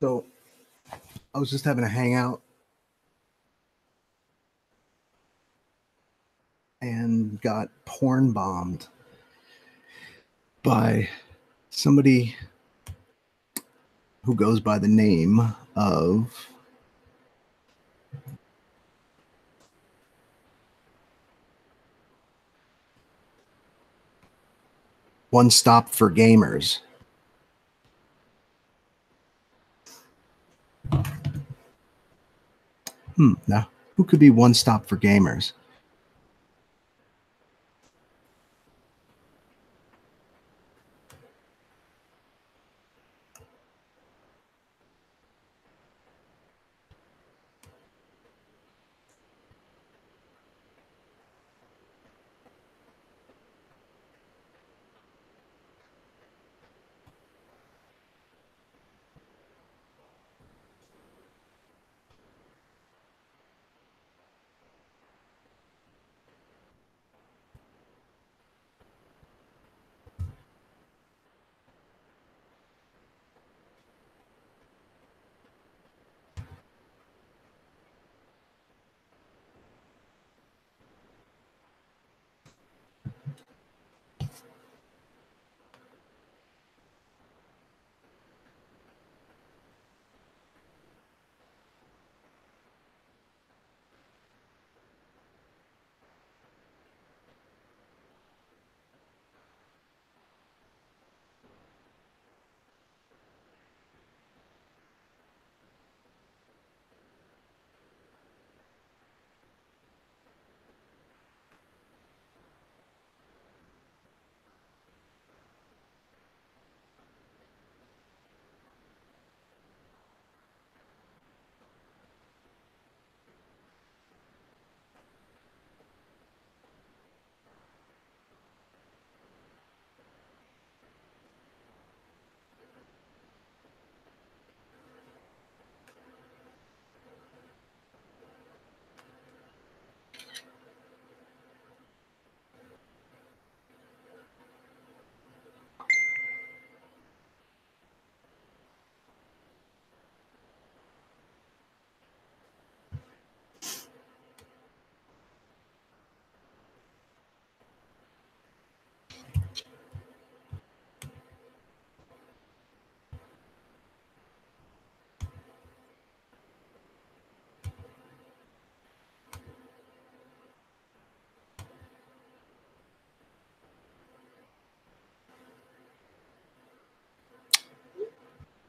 So I was just having a hangout and got porn bombed by somebody who goes by the name of One Stop for Gamers. Now, who could be One Stop for Gamers?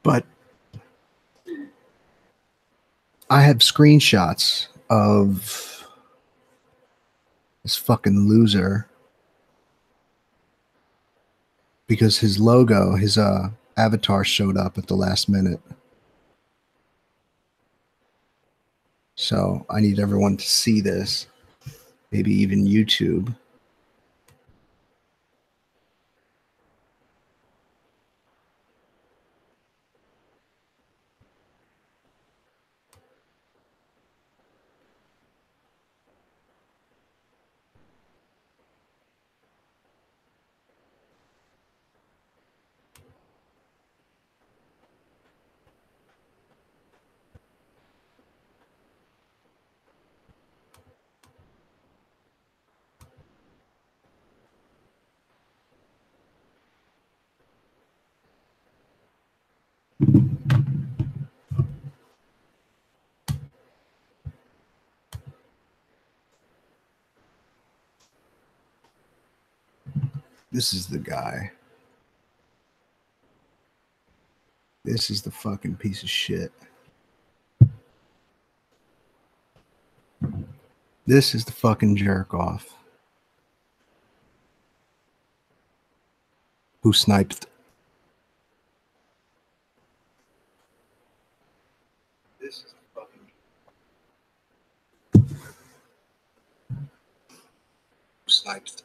But I have screenshots of this fucking loser because his logo, his avatar showed up at the last minute. So I need everyone to see this, maybe even YouTube. This is the guy. This is the fucking piece of shit. This is the fucking jerk off who sniped. This is the fucking sniped.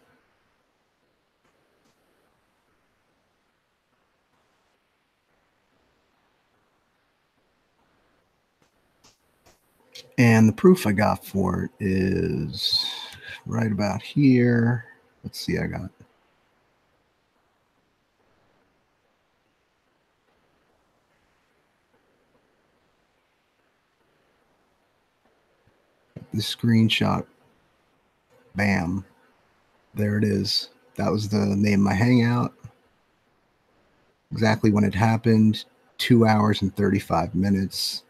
And the proof I got for it is right about here. Let's see, I got the screenshot. Bam. There it is. That was the name of my hangout. Exactly when it happened. 2 hours and 35 minutes.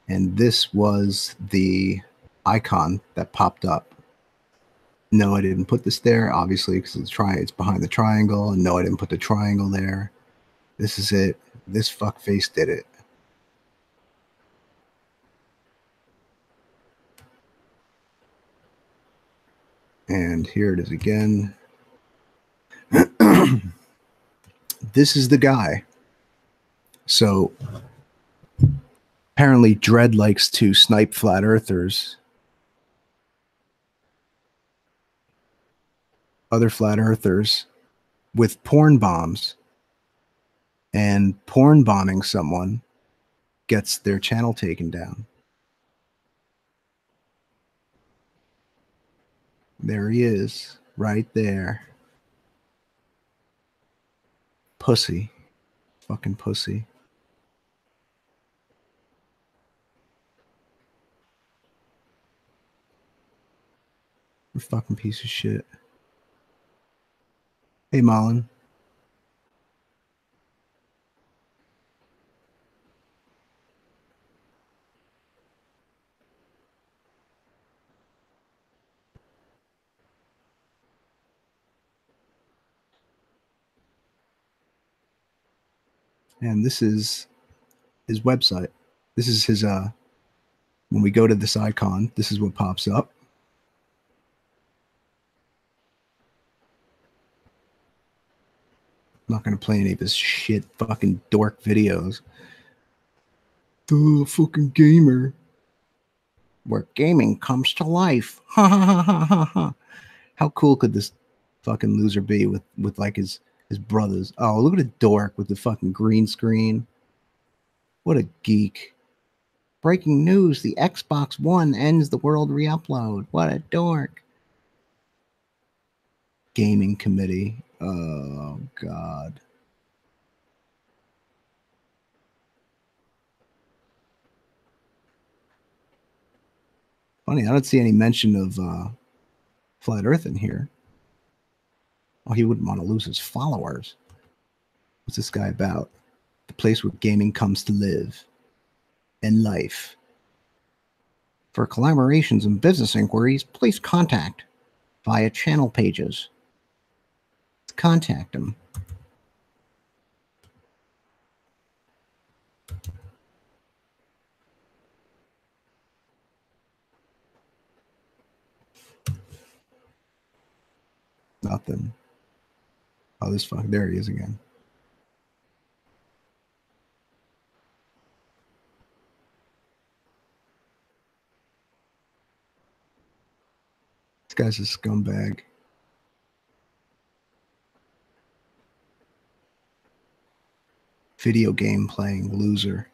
And this was the icon that popped up. No, I didn't put this there, obviously, because it's behind the triangle. And no, I didn't put the triangle there. This is it. This fuckface did it. And here it is again. This is the guy. So apparently Dredd likes to snipe flat earthers. Other flat earthers with porn bombs. And porn bombing someone gets their channel taken down. There he is, right there. Pussy. Fucking pussy. You fucking piece of shit. Hey, Malin. And this is his website. This is his when we go to this icon, this is what pops up. I'm not gonna play any of his shit fucking dork videos. The fucking gamer. Where gaming comes to life. Ha ha ha ha ha ha. How cool could this fucking loser be with like his brothers? Oh, look at a dork with the fucking green screen. What a geek. Breaking news, the Xbox One ends the world re-upload. What a dork. Gaming committee. Oh, God. Funny, I don't see any mention of Flat Earth in here. Oh, he wouldn't want to lose his followers. What's this guy about? The place where gaming comes to live. And life. For collaborations and business inquiries, please contact via channel pages. Let's contact him. Nothing. Oh, this fuck. There he is again. This guy's a scumbag. Video game playing loser.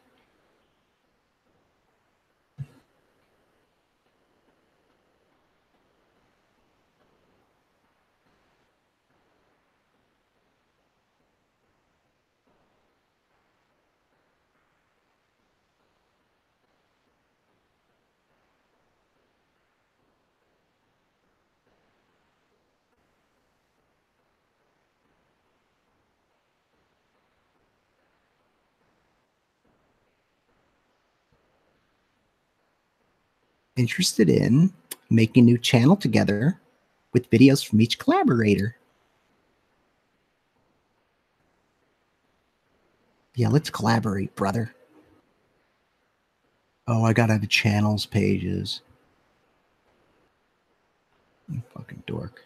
Interested in making a new channel together with videos from each collaborator. Yeah, let's collaborate, brother. Oh, I gotta have channels pages. You fucking dork.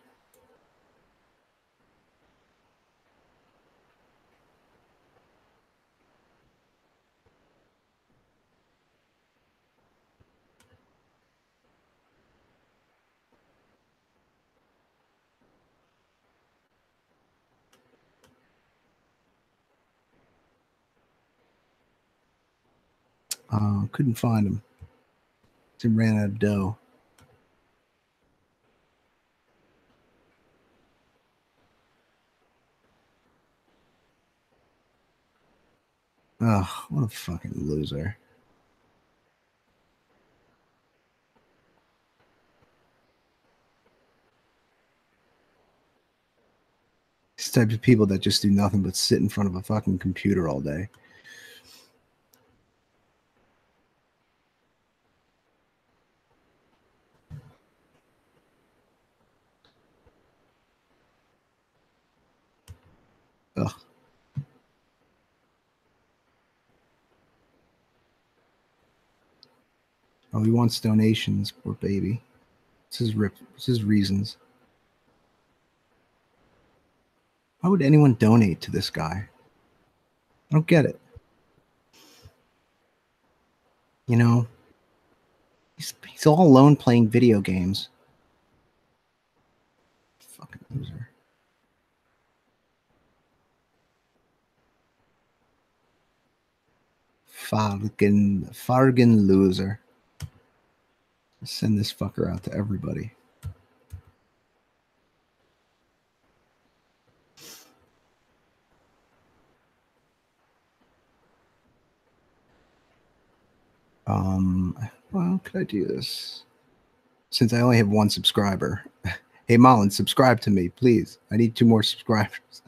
Couldn't find him. He ran out of dough. Oh, what a fucking loser. type of people that just do nothing but sit in front of a fucking computer all day. Ugh. Oh, he wants donations, poor baby. It's his reasons. Why would anyone donate to this guy? I don't get it. You know, he's all alone playing video games. Fucking loser. Fargen loser. Send this fucker out to everybody. Well, could I do this? Since I only have one subscriber. Hey, Mullen, subscribe to me, please. I need 2 more subscribers.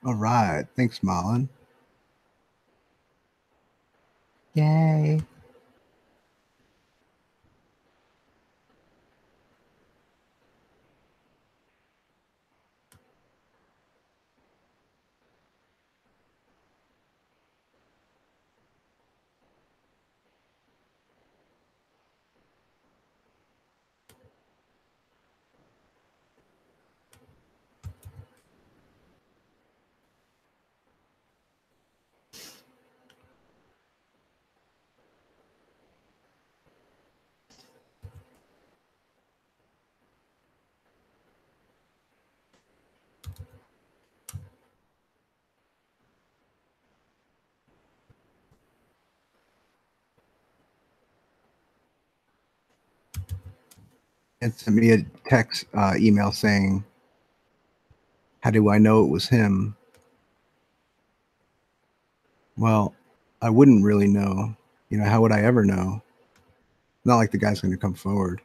All right. Thanks, Mullen. Yay. and sent me a text email saying, "How do I know it was him?" Well, I wouldn't really know. You know, how would I ever know? Not like the guy's going to come forward.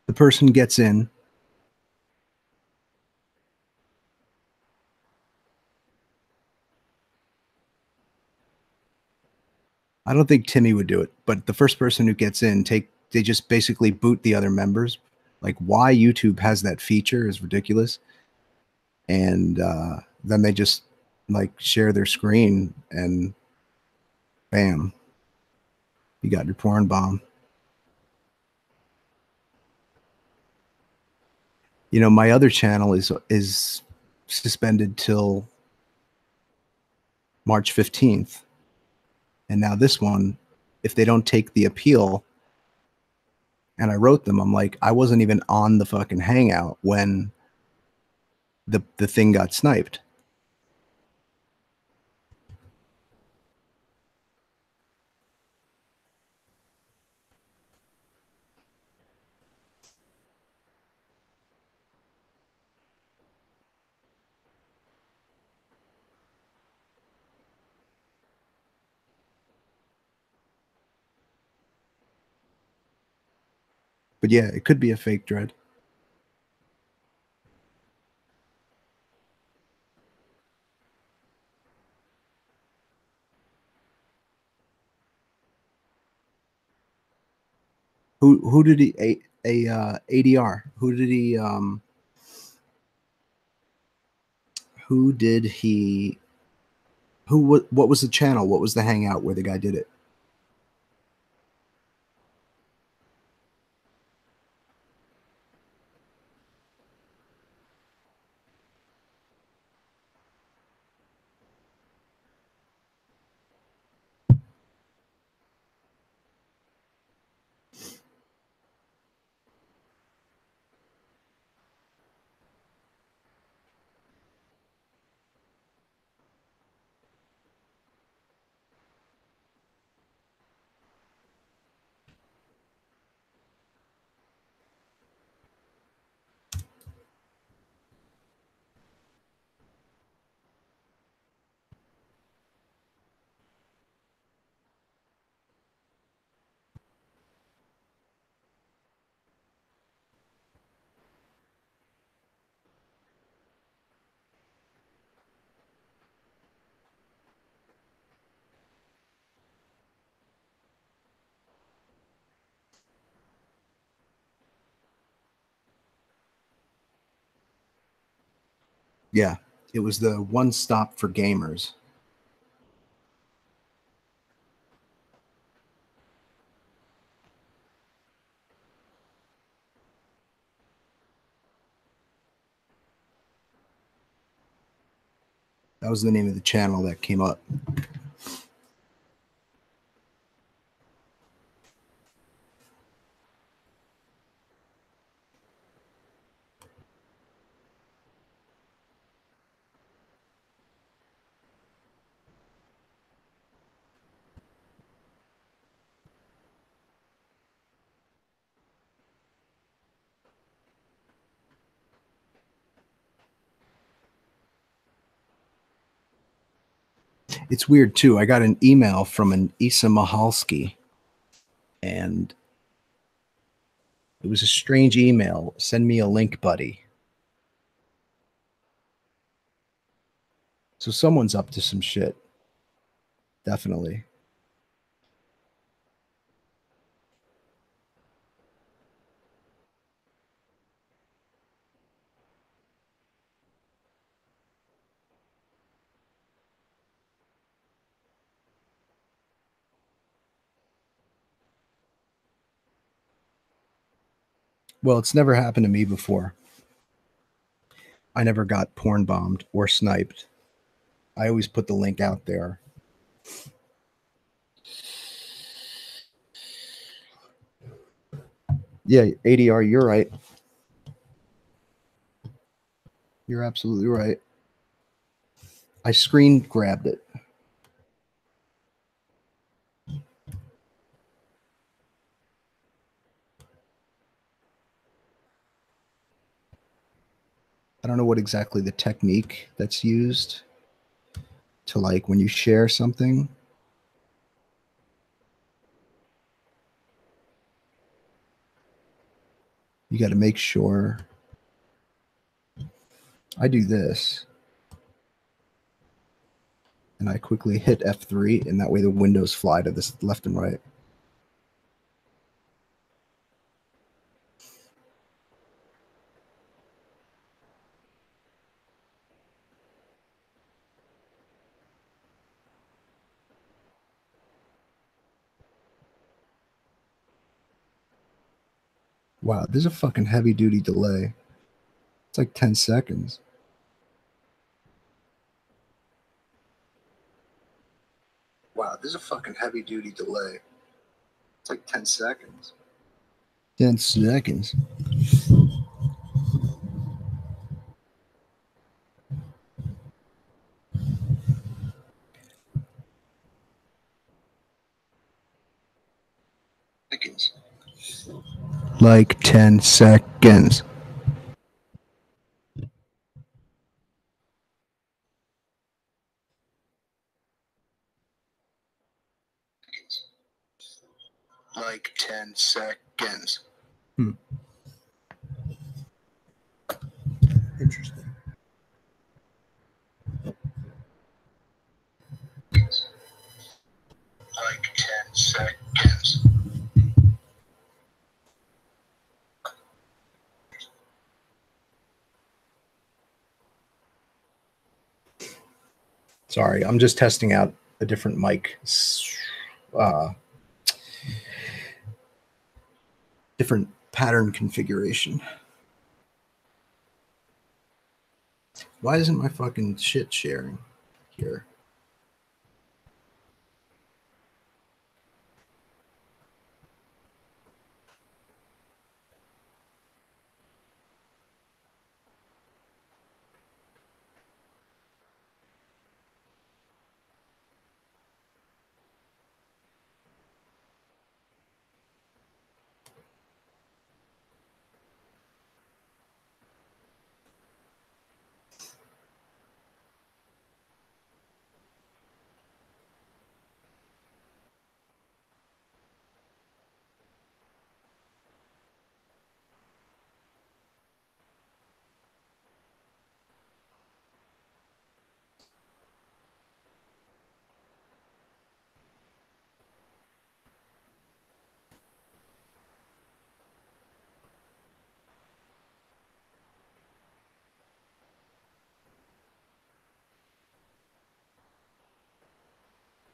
The person gets in. I don't think Timmy would do it, but the first person who gets in, they just basically boot the other members. Like, why YouTube has that feature is ridiculous. And then they just like share their screen, and bam, you got your porn bomb. You know, my other channel is suspended till March 15th. And now this one, if they don't take the appeal, and I wrote them, I'm like, I wasn't even on the fucking hangout when the thing got sniped. But yeah, it could be a fake dread. Who did he a ADR? Who did he what was the channel? What was the hangout where the guy did it? Yeah, it was the one stop for gamers. That was the name of the channel that came up. It's weird too. I got an email from an Isa Mahalski, and it was a strange email. Send me a link, buddy. So someone's up to some shit. Definitely. Well, it's never happened to me before. I never got porn bombed or sniped. I always put the link out there. Yeah, ADR, you're right. You're absolutely right. I screen grabbed it. I don't know what exactly the technique that's used to, like, when you share something. You got to make sure. I do this, and I quickly hit F3, and that way the windows fly to this left and right. Wow, there's a fucking heavy duty delay. It's like 10 seconds. Wow, there's a fucking heavy duty delay. It's like 10 seconds. 10 seconds. Seconds. Like 10 seconds. Like 10 seconds. Interesting. Like 10 seconds. Sorry, I'm just testing out a different mic. Different pattern configuration. Why isn't my fucking shit sharing here?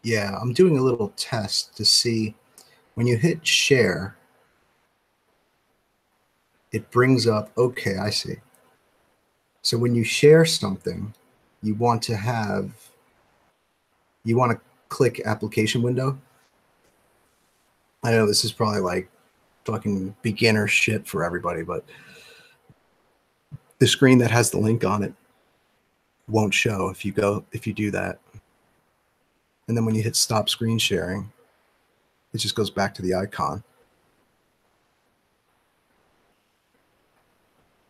Yeah, I'm doing a little test to see when you hit share, it brings up, okay, I see. So when you share something, you want to have, you want to click application window. I know this is probably like fucking beginner shit for everybody, but the screen that has the link on it won't show if you do that. And then when you hit stop screen sharing, it just goes back to the icon.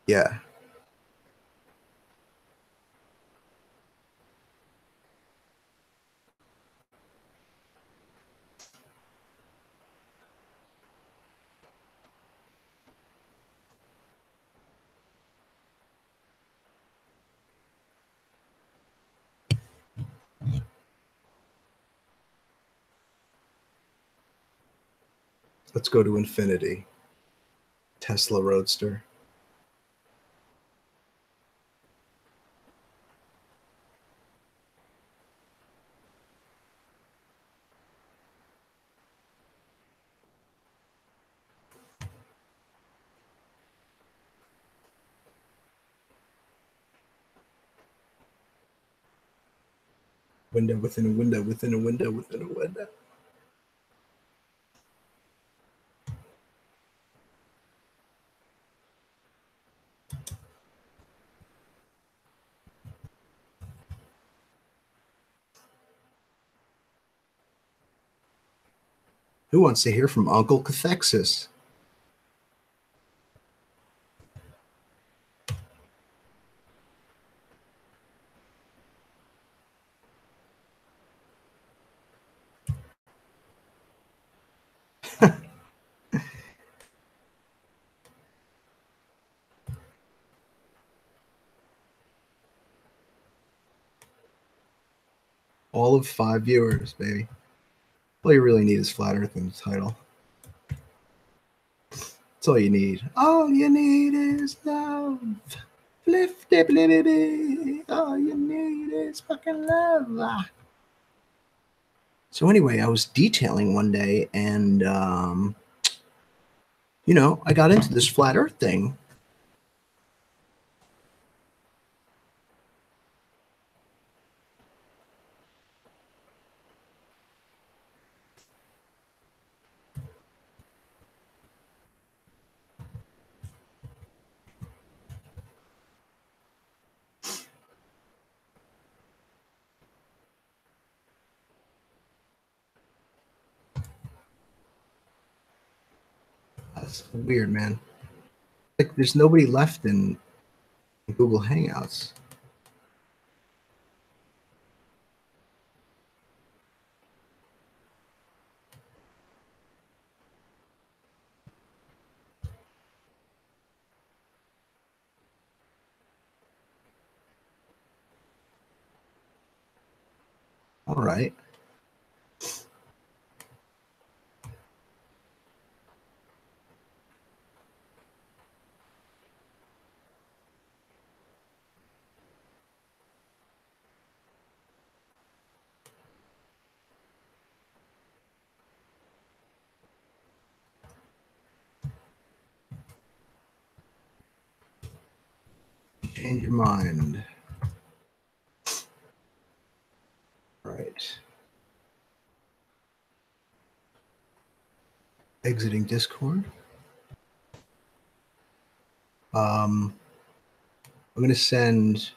Yeah. Let's go to infinity. Tesla Roadster. Window within a window within a window within a window. Who wants to hear from Uncle Cathexis? All of 5 viewers, baby. All you really need is Flat Earth in the title. That's all you need. All you need is love. All you need is fucking love. So anyway, I was detailing one day, and I got into this flat Earth thing. That's weird, man. Like, there's nobody left in Google Hangouts. All right. Change your mind. All right. Exiting Discord. I'm going to send.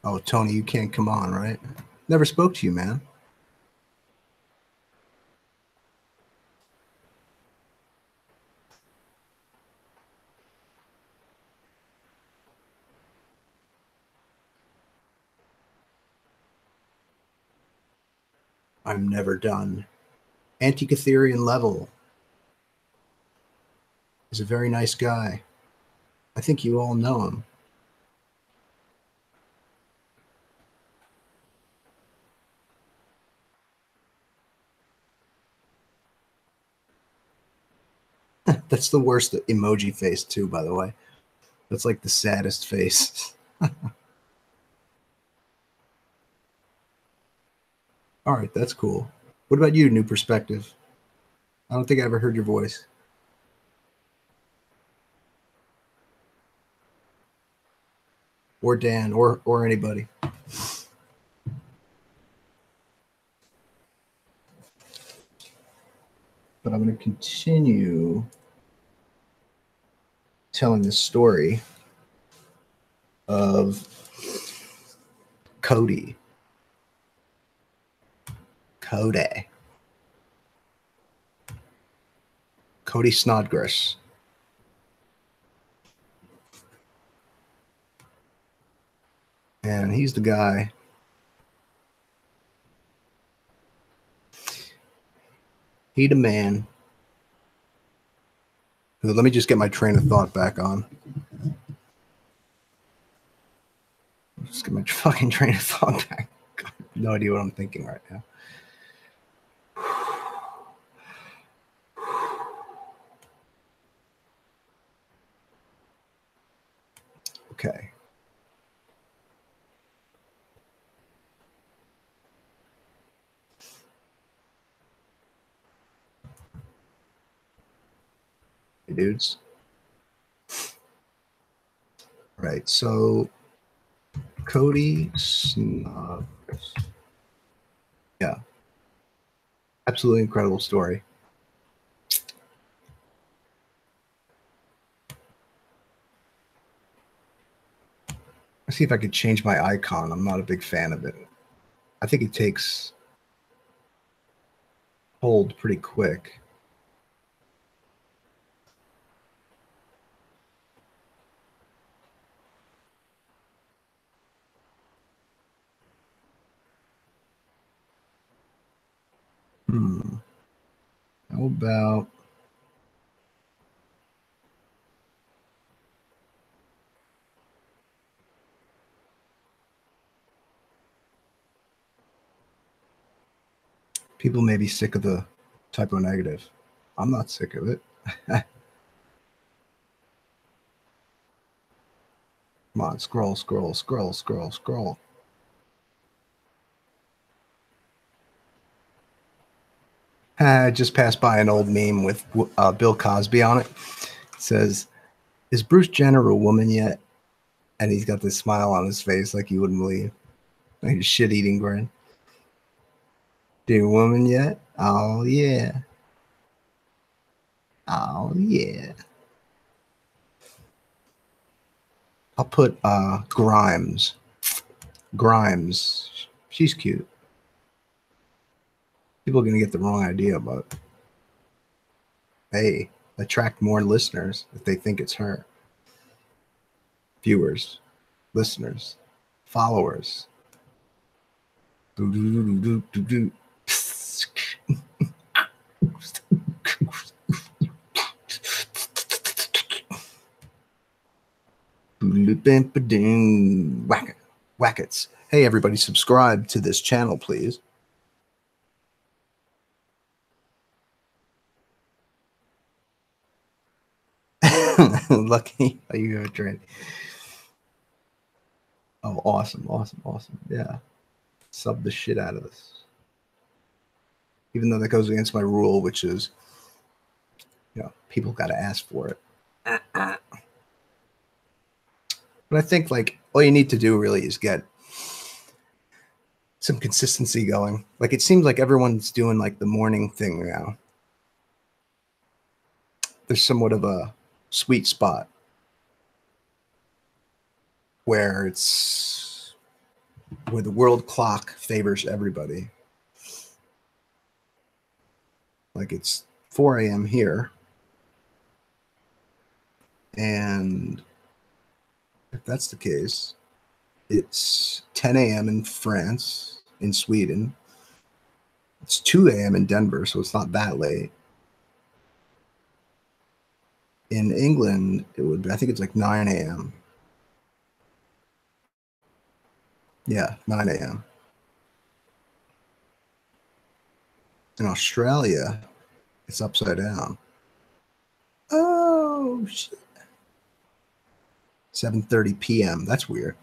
Oh, Tony, you can't come on, right? Never spoke to you, man. I'm never done. Antikytherian Level is a very nice guy. I think you all know him. That's the worst emoji face, too, by the way. That's like the saddest face. All right, that's cool. What about you, New Perspective? I don't think I ever heard your voice. Or Dan, or anybody. But I'm going to continue telling the story of Cody. Cody Snodgrass. And he's the guy. He the man. Let me just get my train of thought back on. Just get my fucking train of thought back. God, no idea what I'm thinking right now. Okay. Hey, dudes. Right. So, Cody Snodgrass. Yeah. Absolutely incredible story. Let's see if I could change my icon. I'm not a big fan of it. I think it takes hold pretty quick. How about people may be sick of the typo negative. I'm not sick of it. Come on, scroll, scroll, scroll, scroll, scroll. I just passed by an old meme with Bill Cosby on it. It says, "Is Bruce Jenner a woman yet?" And he's got this smile on his face like you wouldn't believe. Like a shit-eating grin. "Do a woman yet? Oh, yeah. Oh, yeah." I'll put Grimes. Grimes. She's cute. People are going to get the wrong idea, but hey, attract more listeners if they think it's her. Viewers, listeners, followers. Do, do, do, do, do, do. Whackets. Hey, everybody, subscribe to this channel, please. Lucky you have a trade. Oh, awesome, awesome, awesome. Yeah. Sub the shit out of this. Even though that goes against my rule, which is, people got to ask for it. But I think like all you need to do really is get some consistency going. Like it seems like everyone's doing like the morning thing now. There's somewhat of a sweet spot where the world clock favors everybody. Like it's 4 a.m. here. And if that's the case, it's 10 a.m. in France, in Sweden. It's 2 a.m. in Denver, so it's not that late. In England, I think it's like 9 a.m. Yeah, 9 a.m. In Australia, it's upside down. Oh, shit. 7:30 p.m. That's weird.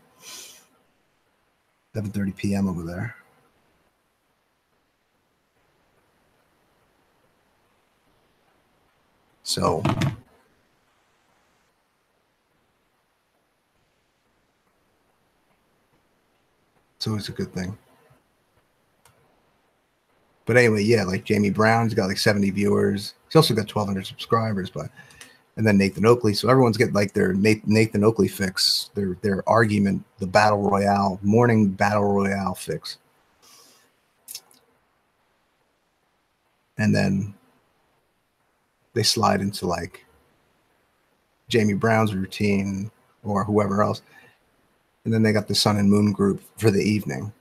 7:30 p.m. over there. So it's always a good thing. But anyway, yeah, like Jamie Brown's got like 70 viewers. He's also got 1,200 subscribers, and then Nathan Oakley. So everyone's getting like their Nathan Oakley fix, their argument, the battle royale, morning battle royale fix. And then they slide into like Jamie Brown's routine or whoever else. And then they got the Sun and Moon group for the evening.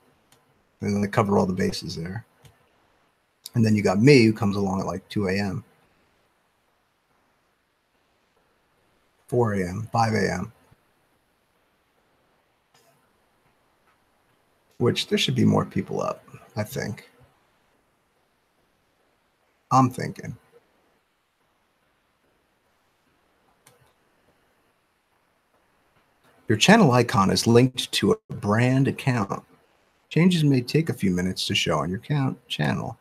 And then they cover all the bases there. And then you got me who comes along at like 2 a.m., 4 a.m., 5 a.m., which there should be more people up, I think. I'm thinking. Your channel icon is linked to a brand account. Changes may take a few minutes to show on your channel.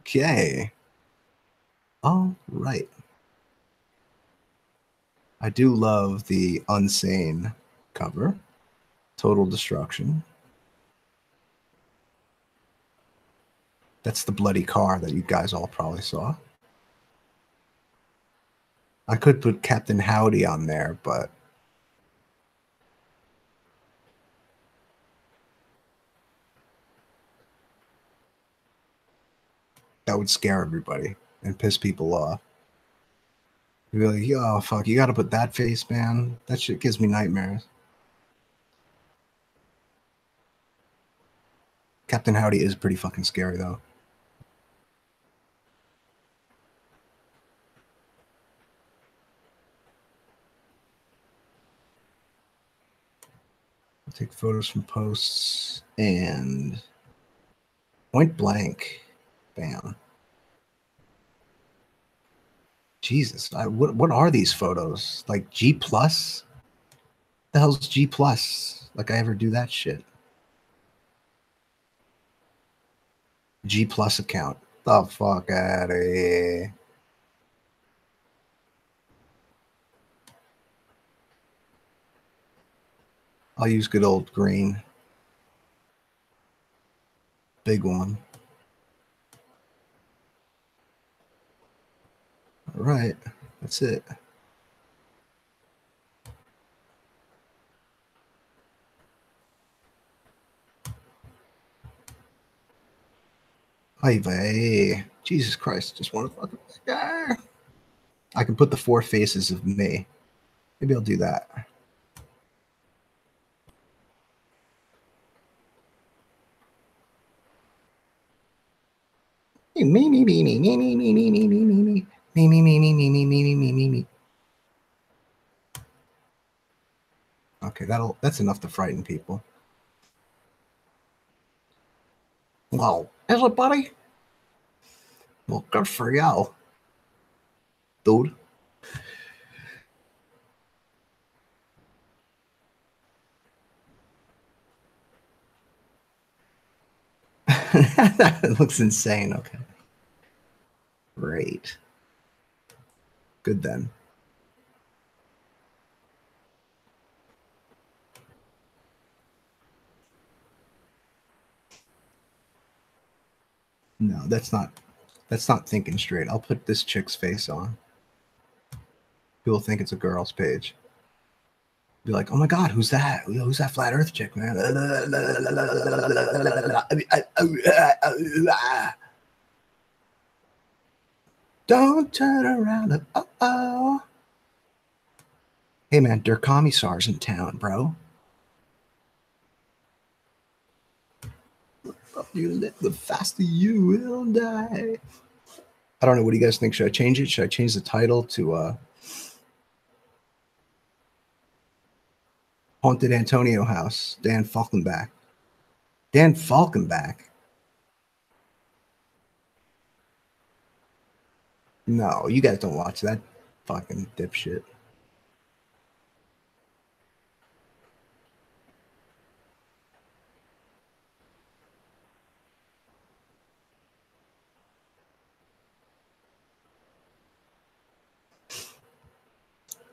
Okay. All right. I do love the Unsane cover. Total Destruction. That's the bloody car that you guys all probably saw. I could put Captain Howdy on there, but that would scare everybody and piss people off. You'd be like, oh, fuck, you got to put that face, man. That shit gives me nightmares. Captain Howdy is pretty fucking scary, though. I'll take photos from posts and point blank. Bam. Jesus, what are these photos? Like G plus? The hell's G plus? Like I ever do that shit? G plus account. The fuck out of here. I'll use good old green. Big one. All right, that's it. Ay vey. Jesus Christ, just want to fucking guy. I can put the 4 faces of me. Maybe I'll do that. Okay, that's enough to frighten people. Well, is it, buddy? Well, good for you, dude. That looks insane. Okay. Great. Good then. No, that's not thinking straight. I'll put this chick's face on. People think it's a girl's page. Be like, oh my god, who's that? Who's that flat earth chick, man? Don't turn around. Uh-oh. Hey man, der Commissar's in town, bro. You live, the faster you will die. I don't know. What do you guys think? Should I change it? Should I change the title to Haunted Antonio House? Dan Falkenbach. Dan Falkenbach? No, you guys don't watch that fucking dipshit.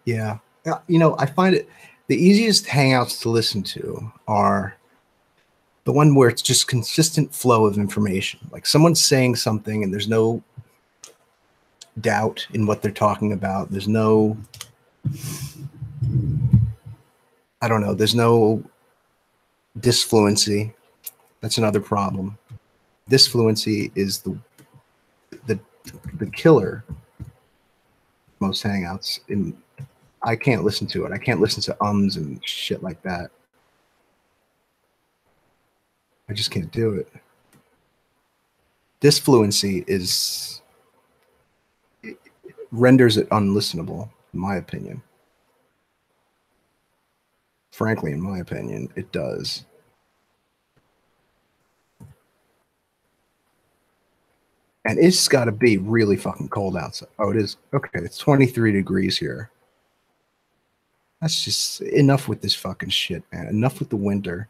Yeah. You know, I find it the easiest hangouts to listen to are the one where it's just consistent flow of information. Like someone's saying something and there's no doubt in what they're talking about. There's no, I don't know, there's no disfluency. That's another problem. Disfluency is the killer most hangouts. I can't listen to it. I can't listen to ums and shit like that. I just can't do it. Disfluency renders it unlistenable, in my opinion. Frankly, in my opinion, it does. And it's got to be really fucking cold outside. Oh, it is. Okay, it's 23 degrees here. That's just enough with this fucking shit, man. Enough with the winter.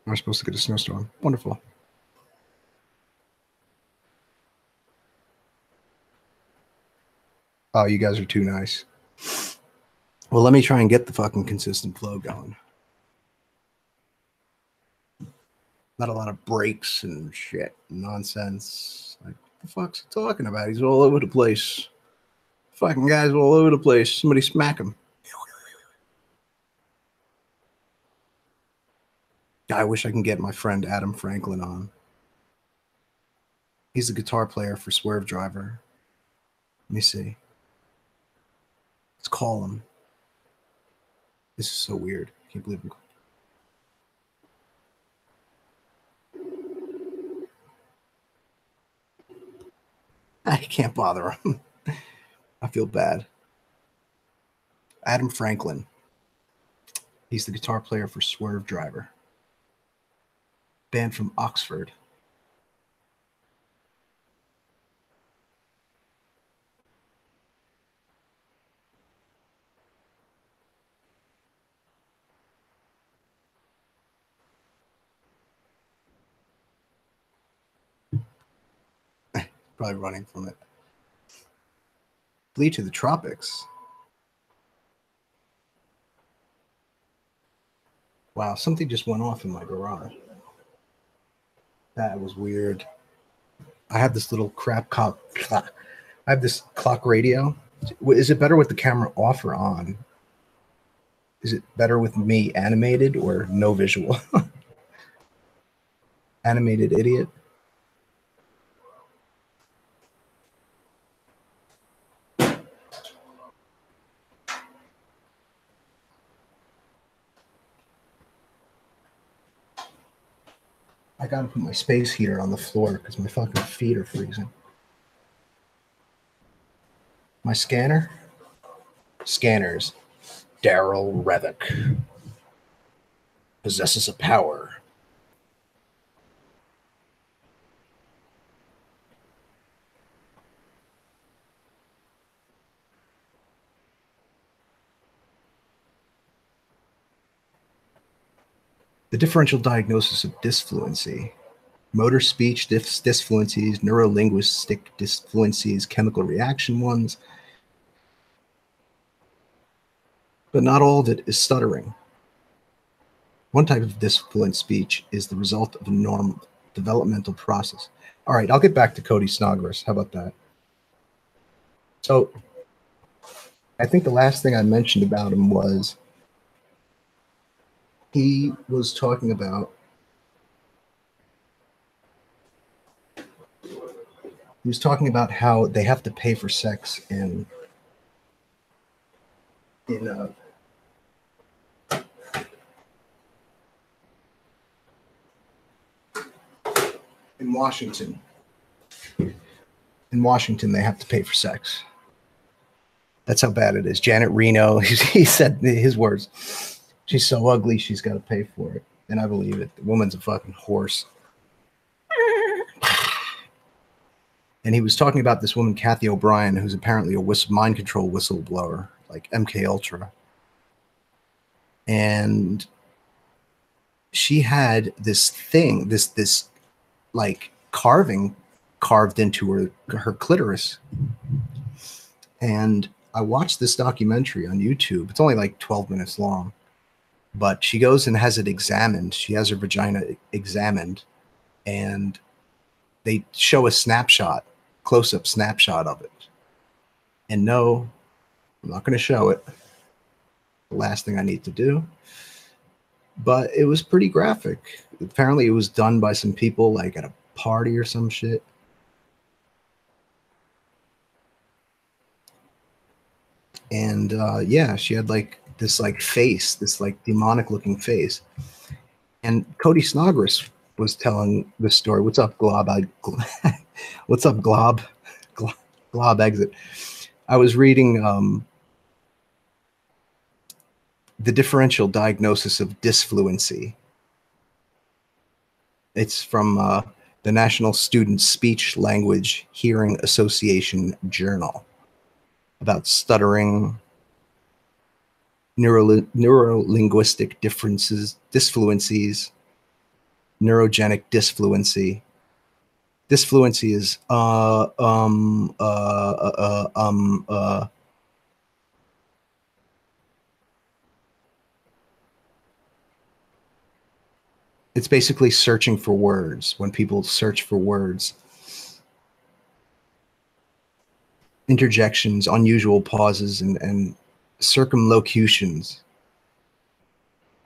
Am I supposed to get a snowstorm? Wonderful. Oh, you guys are too nice. Well, let me try and get the fucking consistent flow going. Not a lot of breaks and shit. Nonsense. Like, what the fuck's he talking about? He's all over the place. Fucking guys all over the place. Somebody smack him. I wish I can get my friend Adam Franklin on. He's the guitar player for Swerve Driver. Let me see. Let's call him. This is so weird. I can't believe I can't bother him. I feel bad. Adam Franklin. He's the guitar player for Swerve Driver. Band from Oxford. Probably running from it. Flee to the tropics. Wow, something just went off in my garage. That was weird. I have this little crap clock. I have this clock radio. Is it better with the camera off or on? Is it better with me animated or no visual? Animated idiot. I gotta put my space heater on the floor because my fucking feet are freezing. My scanner? Scanners. Daryl Revick possesses a power. The differential diagnosis of disfluency. Motor speech disfluencies, neurolinguistic disfluencies, chemical reaction ones. But not all of it is stuttering. One type of disfluent speech is the result of a normal developmental process. All right, I'll get back to Cody Snodgrass. How about that? So I think the last thing I mentioned about him was he was talking about how they have to pay for sex in Washington. In Washington, they have to pay for sex. That's how bad it is. Janet Reno, he said his words. She's so ugly, she's got to pay for it. And I believe it. The woman's a fucking horse. And he was talking about this woman, Kathy O'Brien, who's apparently a mind control whistleblower, like MK Ultra. And she had this thing, this like carving carved into her clitoris. And I watched this documentary on YouTube. It's only like 12 minutes long. But she goes and has it examined. She has her vagina examined. And they show a snapshot, close-up snapshot of it. And no, I'm not going to show it. The last thing I need to do. But it was pretty graphic. Apparently it was done by some people like at a party or some shit. And yeah, she had like this like face, this like demonic looking face. And Cody Snodgrass was telling this story. What's up, Glob? What's up, Glob? Glob exit. I was reading the differential diagnosis of disfluency. It's from the National Student Speech Language Hearing Association Journal about stuttering, neurolinguistic differences, disfluencies, neurogenic disfluency. Disfluency is it's basically searching for words. When people search for words, interjections, unusual pauses, and circumlocutions.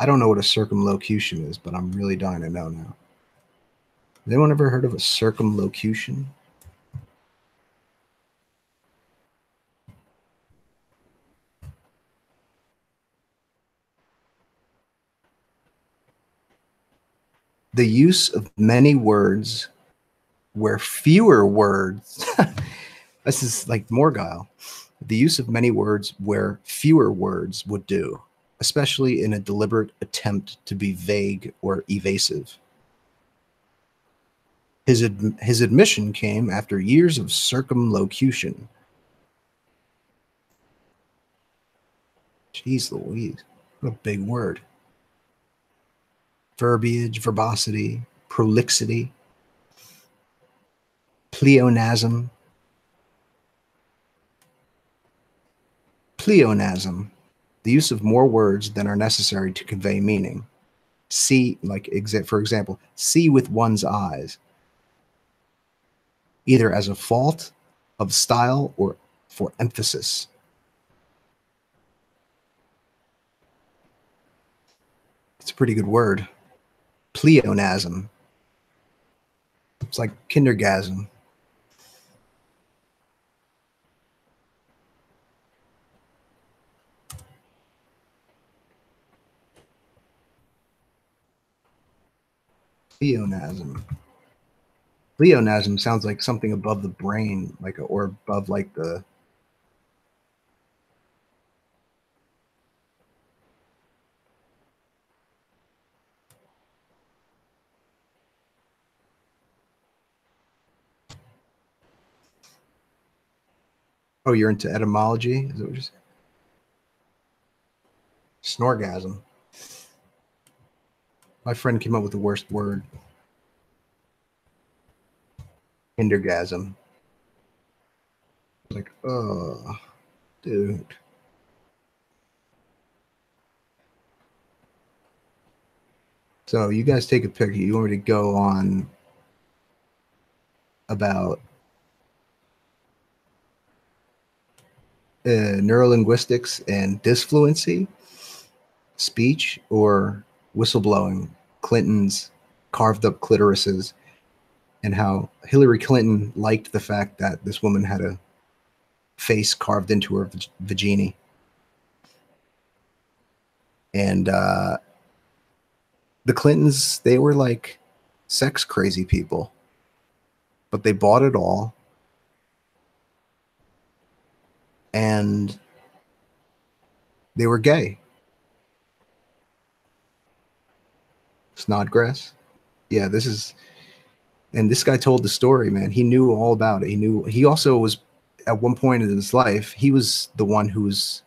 I don't know what a circumlocution is, but I'm really dying to know now. Has anyone ever heard of a circumlocution? The use of many words where fewer words. This is like Morgile. The use of many words where fewer words would do, especially in a deliberate attempt to be vague or evasive. His admission came after years of circumlocution. Jeez Louise, what a big word. Verbiage, verbosity, prolixity, pleonasm. Pleonasm, the use of more words than are necessary to convey meaning. See, like, for example, see with one's eyes, either as a fault of style or for emphasis. It's a pretty good word. Pleonasm. It's like kindergasm. Pleonasm. Pleonasm sounds like something above the brain, like or above like the. Oh, you're into etymology? Is that what you're saying? Snorgasm. My friend came up with the worst word. Kindergasm. Like, oh, dude. So you guys take a pick. You want me to go on about neurolinguistics and disfluency, speech, or whistleblowing, Clinton's carved up clitorises, and how Hillary Clinton liked the fact that this woman had a face carved into her vagina. And the Clintons, they were like sex crazy people, but they bought it all. And they were gay. Snodgrass. Yeah, this is, and this guy told the story, man. He knew all about it. He also was, at one point in his life, he was the one who's,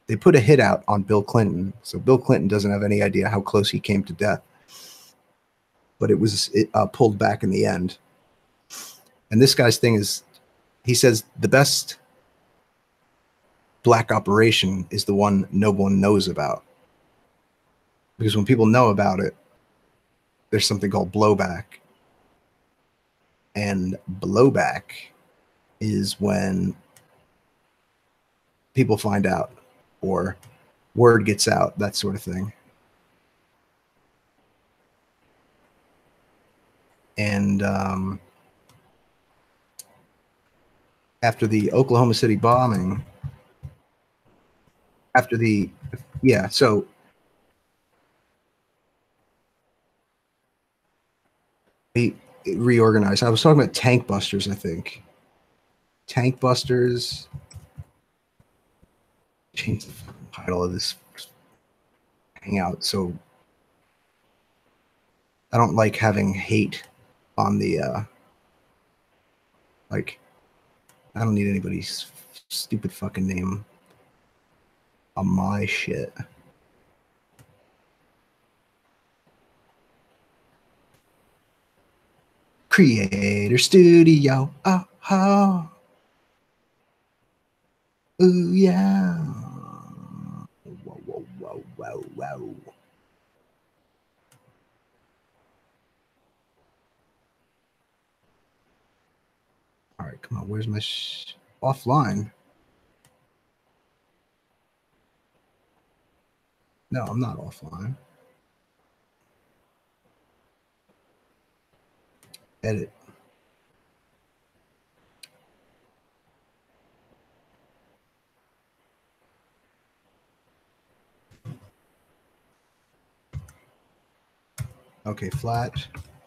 they put a hit out on Bill Clinton. So Bill Clinton doesn't have any idea how close he came to death. But it was pulled back in the end. And this guy's thing is, he says the best black operation is the one no one knows about. Because when people know about it, there's something called blowback. And blowback is when people find out or word gets out, that sort of thing. And after the Oklahoma City bombing, so he reorganized. I was talking about Tank Busters, I think. Tank Busters. Change the title of this hangout. So I don't like having hate on the like, I don't need anybody's stupid fucking name on my shit. Creator Studio. Oh, oh. Ooh, yeah. Whoa, whoa, whoa, whoa, whoa. All right, come on. Where's my offline? No, I'm not offline. Edit. Okay, flat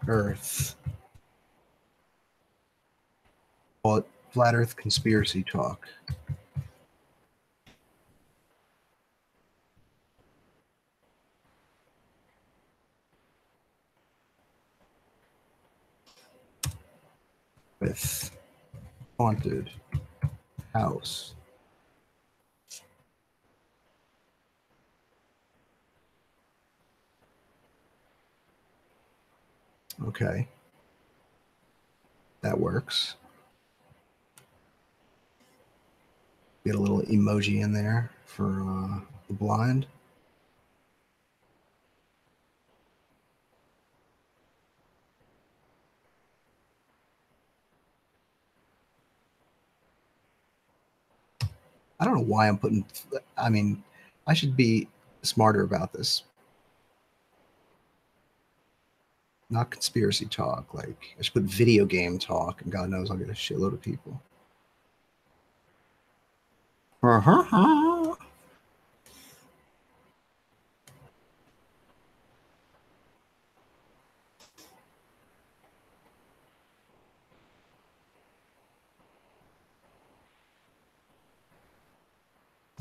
Earth. Call it Flat Earth Conspiracy Talk. With Haunted House. Okay. That works. Get a little emoji in there for the blind. I don't know why I'm putting, I mean, I should be smarter about this. Not conspiracy talk. Like, I should put video game talk, and God knows I'll get a shitload of people.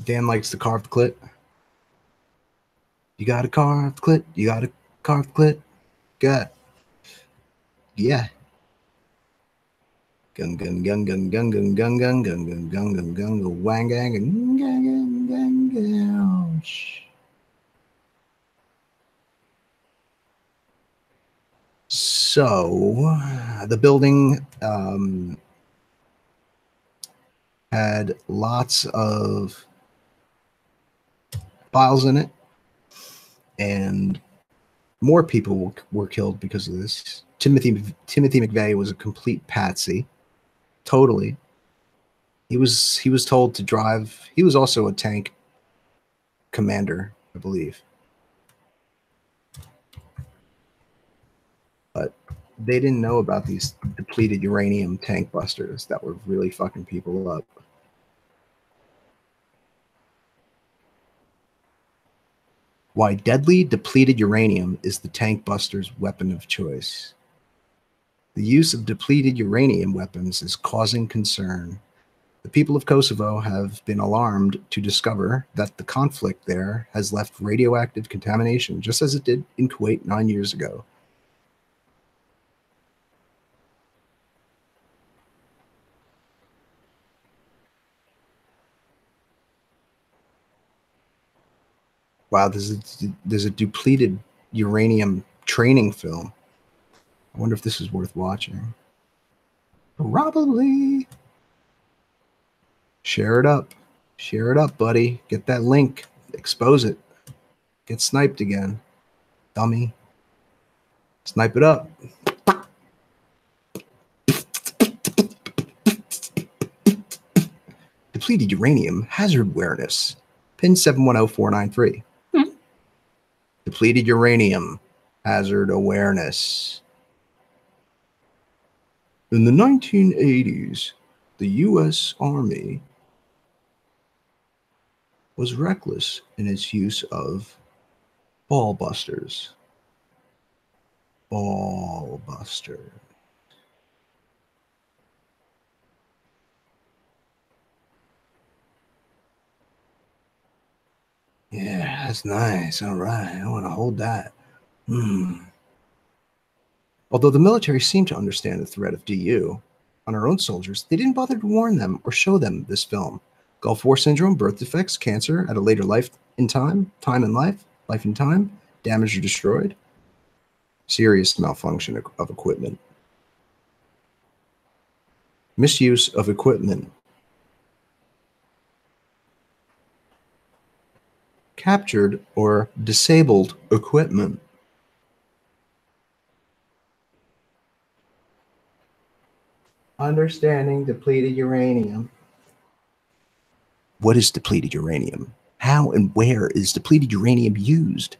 Dan likes to carve the clit. You got to carve the clit. You got to carve the clit. Good. Yeah. Gun gun gun gun gun gun gun gun gun gun gun gun gun gun wang gang and gun gun gun. So the building had lots of files in it, and more people were killed because of this. Timothy McVeigh was a complete patsy. Totally. He was told to drive. He was also a tank commander, I believe. But they didn't know about these depleted uranium tank busters that were really fucking people up. Why deadly depleted uranium is the tank buster's weapon of choice. The use of depleted uranium weapons is causing concern. The people of Kosovo have been alarmed to discover that the conflict there has left radioactive contamination, just as it did in Kuwait 9 years ago. Wow, there's a depleted uranium training film. I wonder if this is worth watching. Probably. Share it up. Share it up, buddy. Get that link. Expose it. Get sniped again. Dummy. Snipe it up. Depleted uranium hazard awareness. Pin 710493. Depleted uranium hazard awareness. In the 1980s, the U.S. Army was reckless in its use of ball busters. Ball buster. Yeah, that's nice. All right. I want to hold that. Although the military seemed to understand the threat of DU on our own soldiers, they didn't bother to warn them or show them this film. Gulf War syndrome, birth defects, cancer at a later life in time in life in time, damaged or destroyed, serious malfunction of equipment, misuse of equipment, captured or disabled equipment. Understanding depleted uranium. What is depleted uranium? How and where is depleted uranium used?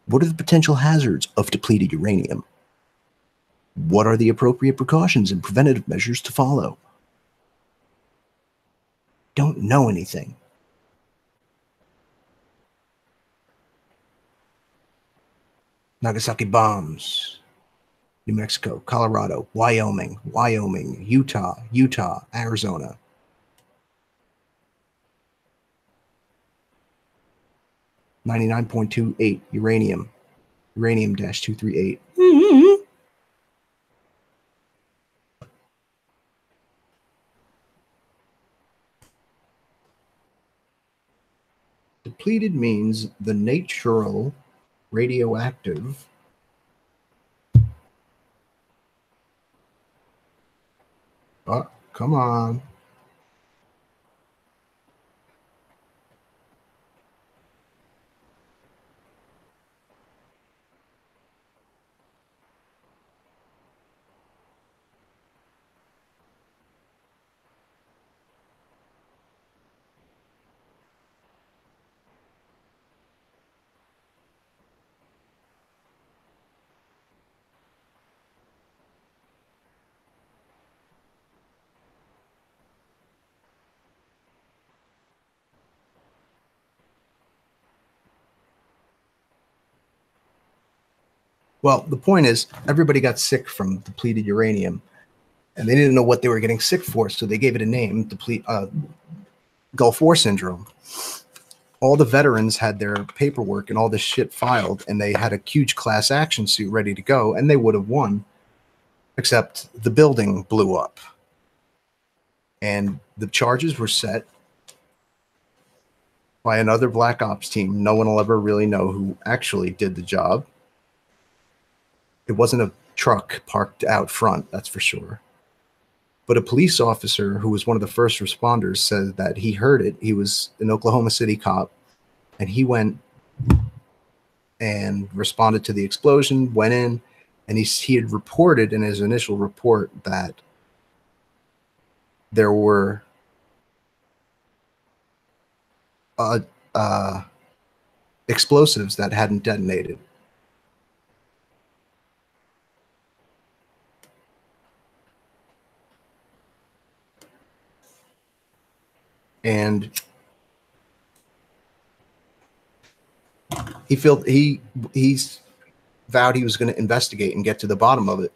What are the potential hazards of depleted uranium? What are the appropriate precautions and preventative measures to follow? Don't know anything. Nagasaki bombs. New Mexico, Colorado, Wyoming, Utah, Arizona. 99.28 uranium-238. Depleted means the natural radioactive come on. Well, the point is, everybody got sick from depleted uranium, and they didn't know what they were getting sick for, so they gave it a name: Gulf War syndrome. All the veterans had their paperwork and all this shit filed, and they had a huge class action suit ready to go, and they would have won, except the building blew up, and the charges were set by another black ops team. No one will ever really know who actually did the job. It wasn't a truck parked out front, that's for sure. But a police officer who was one of the first responders said that he heard it. He was an Oklahoma City cop, and he went and responded to the explosion, went in, and he had reported in his initial report that there were explosives that hadn't detonated. And he's vowed he was going to investigate and get to the bottom of it.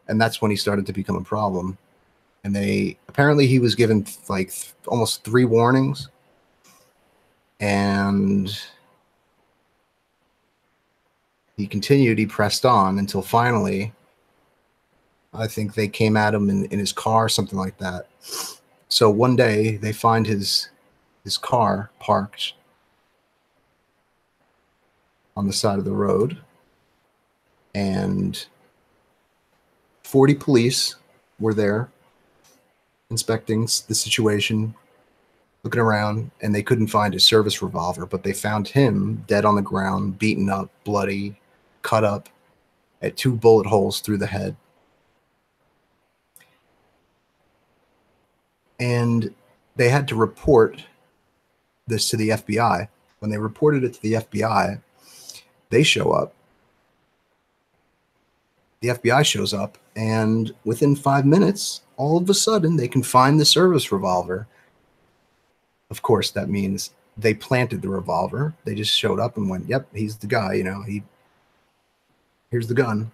And that's when he started to become a problem. And apparently he was given like almost 3 warnings. And he continued, he pressed on until finally, I think they came at him in his car, something like that. So one day they find his car parked on the side of the road, and 40 police were there inspecting the situation, looking around, and they couldn't find his service revolver, but they found him dead on the ground, beaten up, bloody, cut up, at 2 bullet holes through the head. And they had to report this to the FBI. When they reported it to the FBI, they show up. The FBI shows up, and within 5 minutes, all of a sudden, they can find the service revolver. Of course, that means they planted the revolver. They just showed up and went, "Yep, he's the guy. Here's the gun."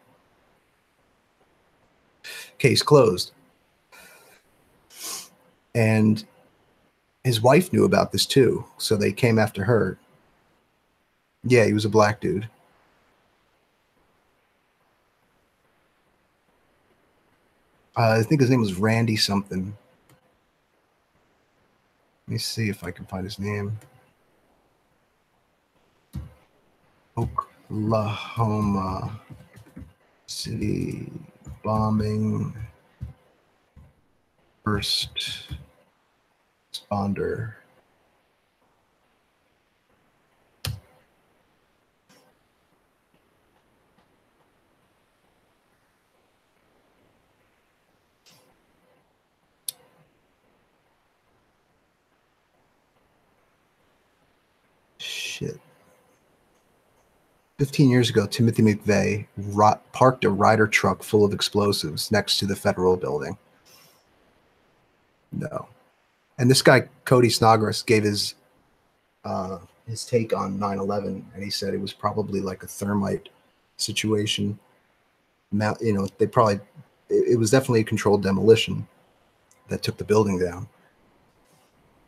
Case closed. And his wife knew about this too, so they came after her. Yeah, he was a black dude. I think his name was Randy something. Let me see if I can find his name. Oklahoma City bombing first responder. Shit. 15 years ago, Timothy McVeigh parked a Ryder truck full of explosives next to the federal building. No. And this guy, Cody Snodgrass, gave his take on 9/11, and he said it was probably like a thermite situation. You know, it was definitely a controlled demolition that took the building down.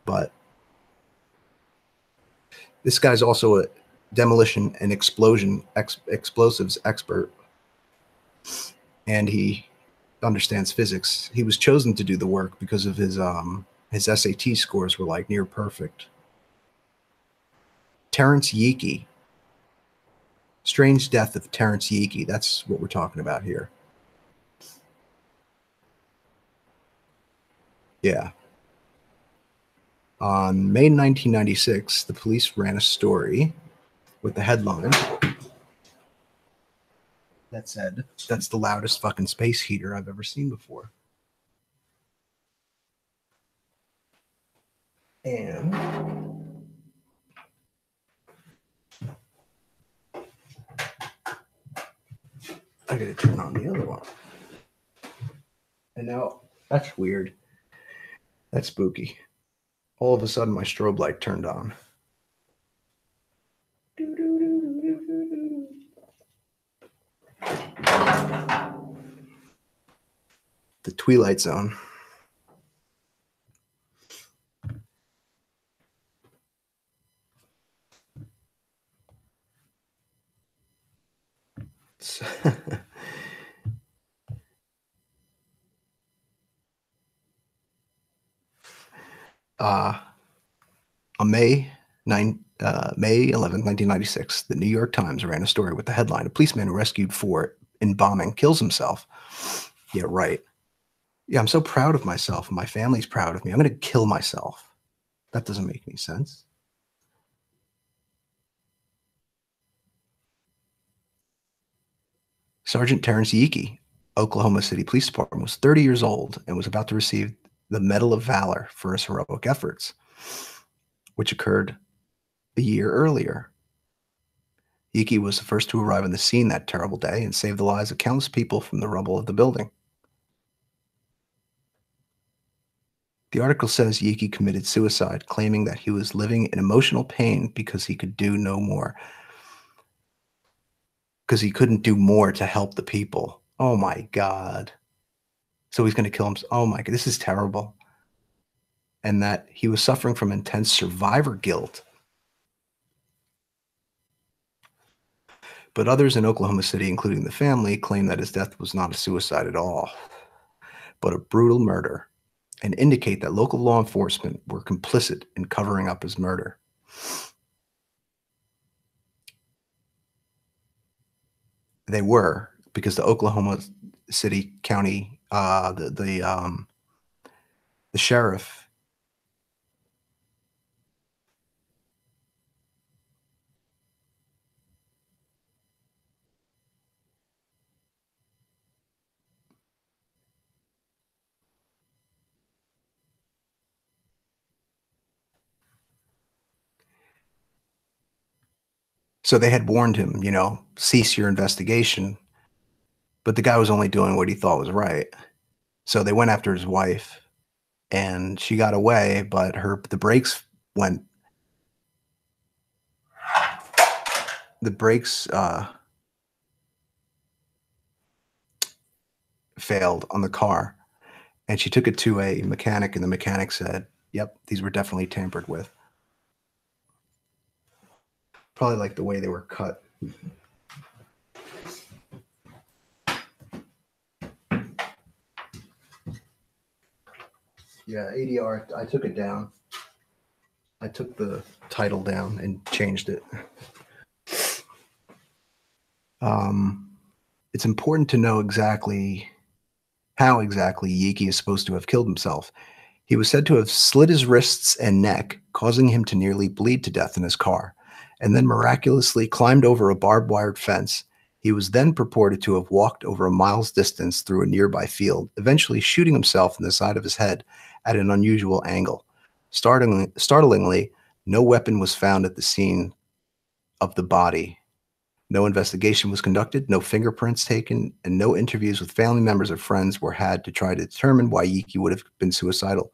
But this guy's also a demolition and explosives expert, and he understands physics. He was chosen to do the work because of his SAT scores were like near perfect. Terrence Yeaky. Strange death of Terrence Yeaky. That's what we're talking about here. Yeah. On May 1996, the police ran a story with the headline that said, "That's the loudest fucking space heater I've ever seen before." And I gotta turn on the other one. And now that's weird. That's spooky. All of a sudden, my strobe light turned on. The Twilight Zone. On May 11th, 1996, the New York Times ran a story with the headline, "A policeman rescued in bombing kills himself." Yeah, right. Yeah, I'm so proud of myself. My family's proud of me. I'm going to kill myself. That doesn't make any sense. Sergeant Terrence Yeaky, Oklahoma City Police Department, was 30 years old and was about to receive the Medal of Valor for his heroic efforts, which occurred a year earlier. Yeaky was the first to arrive on the scene that terrible day and save the lives of countless people from the rubble of the building. The article says Yeaky committed suicide, claiming that he was living in emotional pain because he could do no more. Because he couldn't do more to help the people. Oh my God. So he's going to kill himself. Oh my God, this is terrible. And that he was suffering from intense survivor guilt. But others in Oklahoma City, including the family, claim that his death was not a suicide at all, but a brutal murder, and indicate that local law enforcement were complicit in covering up his murder. They were, because the Oklahoma City County, the sheriff, so they had warned him, cease your investigation. But the guy was only doing what he thought was right. So they went after his wife, and she got away, but the brakes went. The brakes failed on the car, and she took it to a mechanic, and the mechanic said, "Yep, these were definitely tampered with." Probably like the way they were cut. Yeah, ADR, I took it down. I took the title down and changed it. It's important to know how exactly Yeaky is supposed to have killed himself. He was said to have slit his wrists and neck, causing him to nearly bleed to death in his car, and then miraculously climbed over a barbed wire fence. He was then purported to have walked over a mile's distance through a nearby field, eventually shooting himself in the side of his head at an unusual angle. Startlingly, no weapon was found at the scene of the body. No investigation was conducted, no fingerprints taken, and no interviews with family members or friends were had to try to determine why Yiki would have been suicidal,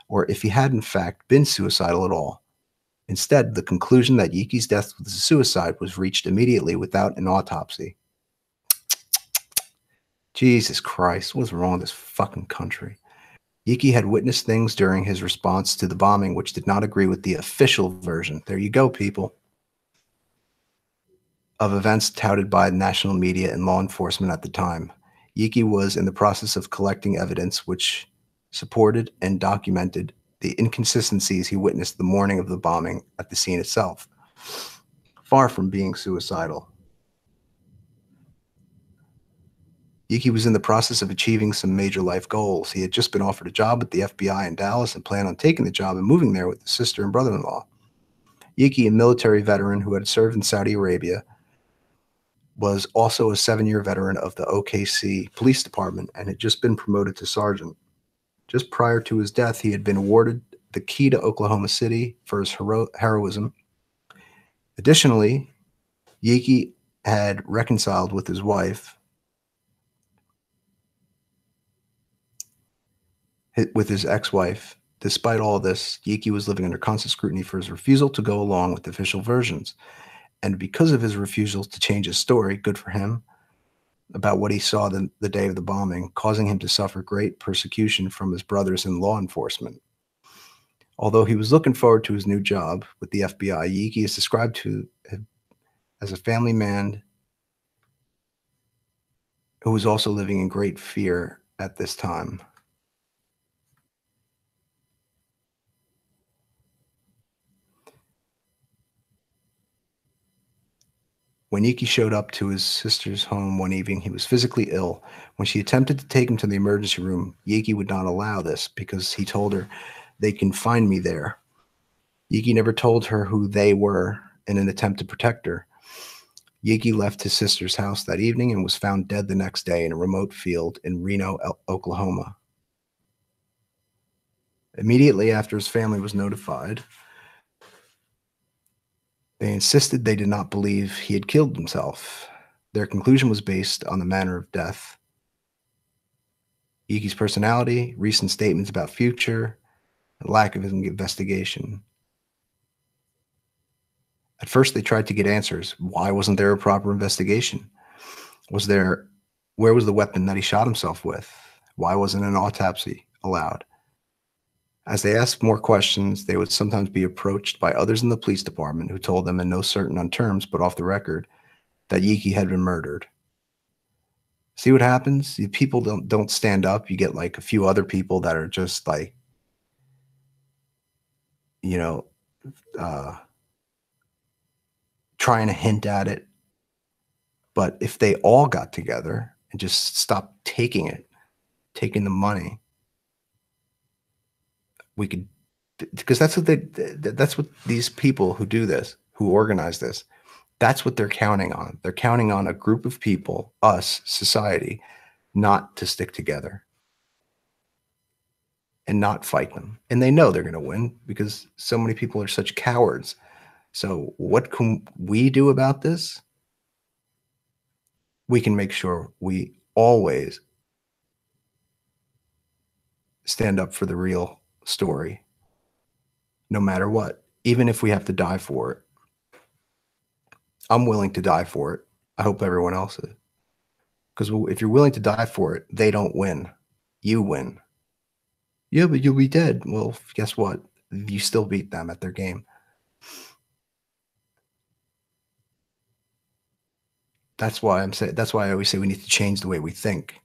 or if he had in fact been suicidal at all. Instead, the conclusion that Yiki's death was a suicide was reached immediately without an autopsy. Jesus Christ, what's wrong with this fucking country? Yiki had witnessed things during his response to the bombing which did not agree with the official version. There you go, people. Of events touted by national media and law enforcement at the time. Yiki was in the process of collecting evidence which supported and documented the inconsistencies he witnessed the morning of the bombing at the scene itself. Far from being suicidal, Yiki was in the process of achieving some major life goals. He had just been offered a job at the FBI in Dallas and planned on taking the job and moving there with his sister and brother-in-law. Yiki, a military veteran who had served in Saudi Arabia, was also a 7-year veteran of the OKC Police Department and had just been promoted to sergeant. Just prior to his death, he had been awarded the key to Oklahoma City for his heroism. Additionally, Yiki had reconciled with his wife, with his ex-wife. Despite all this, Yiki was living under constant scrutiny for his refusal to go along with the official versions. And because of his refusal to change his story, good for him, about what he saw the day of the bombing, causing him to suffer great persecution from his brothers in law enforcement. Although he was looking forward to his new job with the FBI, Yiki is described to as a family man who was also living in great fear at this time. When Yiki showed up to his sister's home one evening, he was physically ill. When she attempted to take him to the emergency room, Yiki would not allow this because he told her, "They can find me there." Yiki never told her who they were in an attempt to protect her. Yiki left his sister's house that evening and was found dead the next day in a remote field in Reno, Oklahoma. Immediately after his family was notified, they insisted they did not believe he had killed himself. Their conclusion was based on the manner of death, Yiki's personality, recent statements about future, and lack of investigation. At first, they tried to get answers. Why wasn't there a proper investigation? Where was the weapon that he shot himself with? Why wasn't an autopsy allowed? As they asked more questions, they would sometimes be approached by others in the police department who told them in no certain terms, but off the record, that Yiki had been murdered. See what happens? People don't stand up. You get like a few other people that are just like, you know, trying to hint at it. But if they all got together and just stopped taking the money, we could, because that's what these people who do this, who organize this, that's what they're counting on. They're counting on a group of people, us, society, not to stick together and not fight them. And they know they're going to win because so many people are such cowards. So what can we do about this? We can make sure we always stand up for the real story, no matter what, even if we have to die for it. I'm willing to die for it. I hope everyone else is. Because if you're willing to die for it, they don't win. You win. Yeah, but you'll be dead. Well, guess what? You still beat them at their game. That's why I always say we need to change the way we think.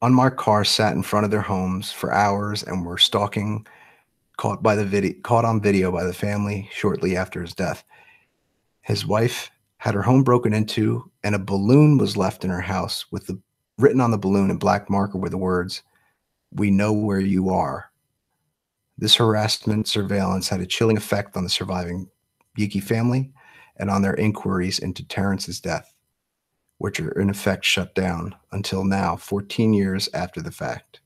Unmarked cars sat in front of their homes for hours and were stalking, caught on video by the family shortly after his death. His wife had her home broken into, and a balloon was left in her house with written on the balloon in black marker were the words, "We know where you are." This harassment surveillance had a chilling effect on the surviving Yiki family and on their inquiries into Terrence's death, which are in effect shut down until now, 14 years after the fact.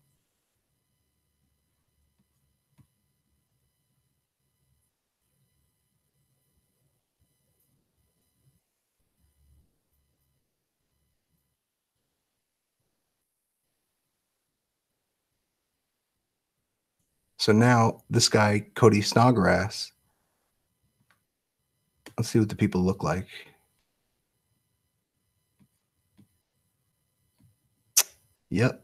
So now this guy, Cody Snodgrass, let's see what the people look like. Yep.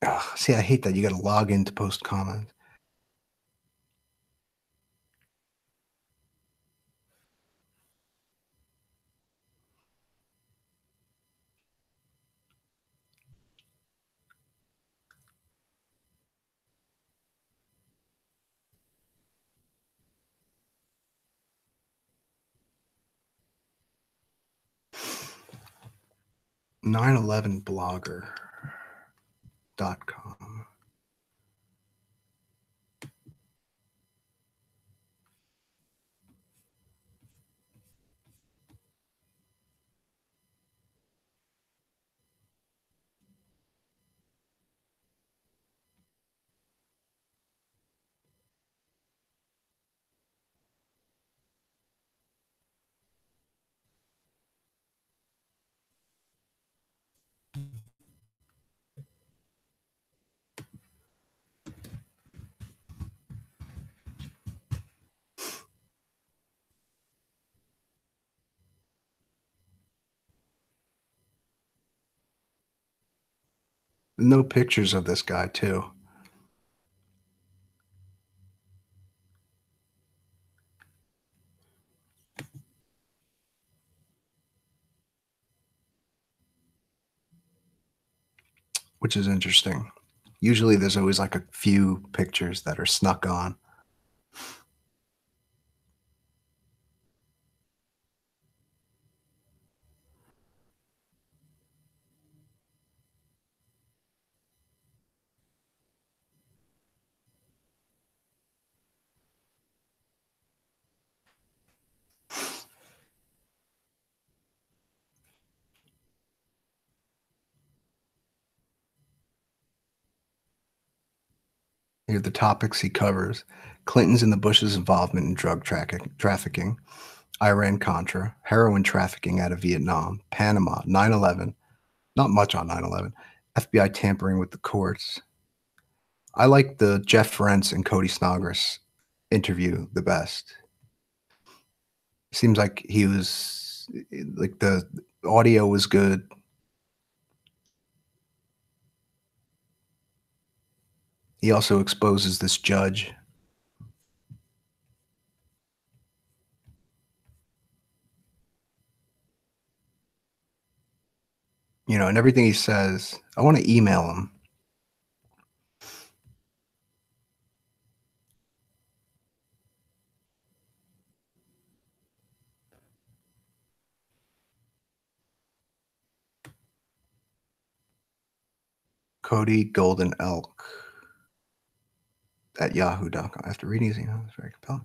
Ugh, see, I hate that you got to log in to post comments. .com. No pictures of this guy, too. Which is interesting. Usually there's always like a few pictures that are snuck on. Here are the topics he covers: Clinton's and the Bush's involvement in drug trafficking, Iran Contra, heroin trafficking out of Vietnam, Panama, 9/11. Not much on 9/11. FBI tampering with the courts. I like the Jeff Rentz and Cody Snodgrass interview the best. Seems like he was like the audio was good. He also exposes this judge. And everything he says, I want to email him. Cody Golden Elk at yahoo.com. After reading his email, it's very compelling.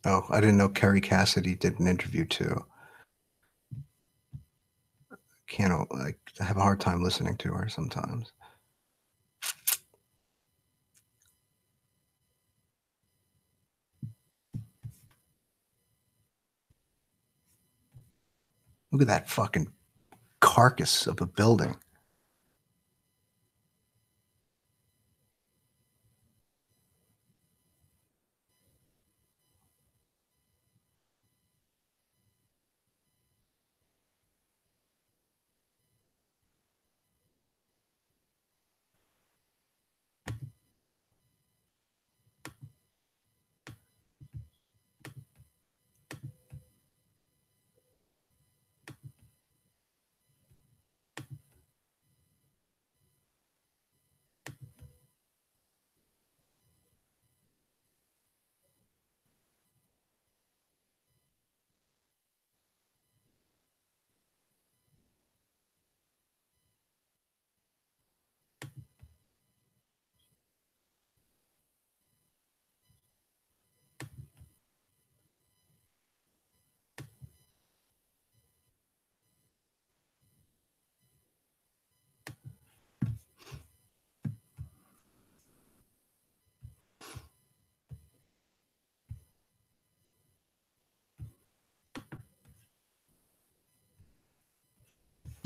Oh, I didn't know Kerry Cassidy did an interview too. Can't like I have a hard time listening to her sometimes. Look at that fucking carcass of a building.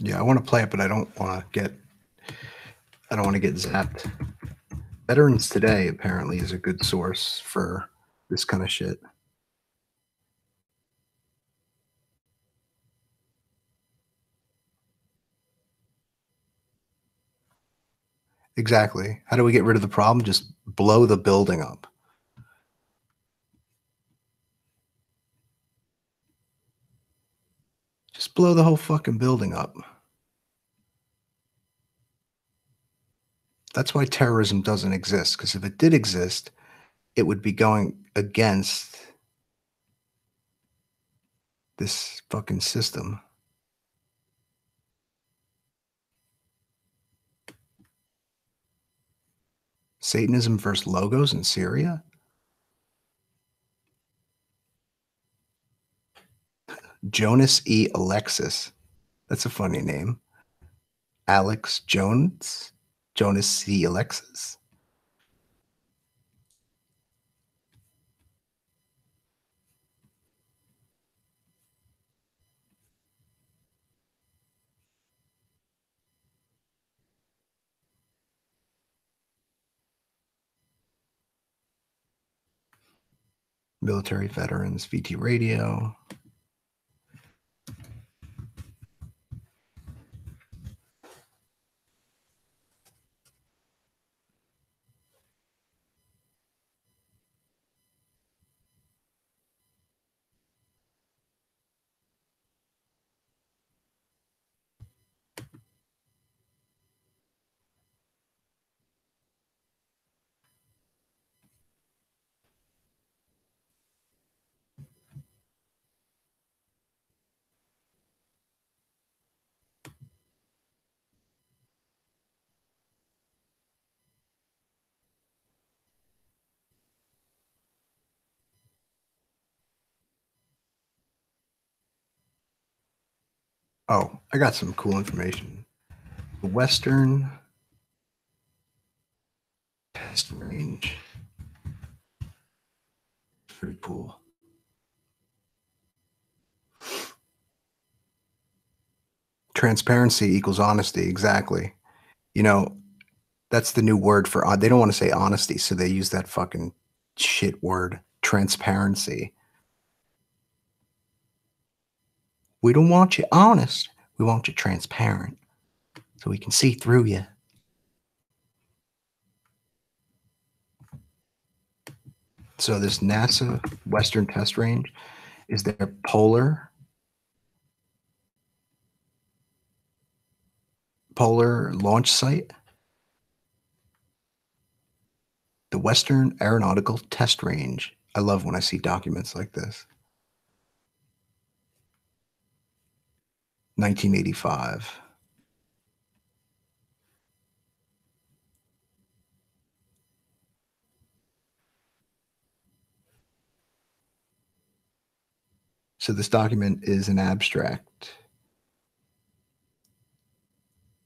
Yeah, I want to play it, but I don't want to get zapped. Veterans Today apparently is a good source for this kind of shit. Exactly. How do we get rid of the problem? Just blow the building up. Just blow the whole fucking building up. That's why terrorism doesn't exist. Because if it did exist, it would be going against this fucking system. Satanism versus logos in Syria? Jonas E. Alexis. That's a funny name. Alex Jones? Jonas C. Alexis? Military veterans, VT radio. Oh, I got some cool information. The Western Test Range. Pretty cool. Transparency equals honesty. Exactly. You know, that's the new word for, they don't want to say honesty, so they use that fucking shit word, transparency. We don't want you honest. We want you transparent so we can see through you. So this NASA Western Test Range is their polar launch site. The Western Aeronautical Test Range. I love when I see documents like this. 1985. So this document is an abstract.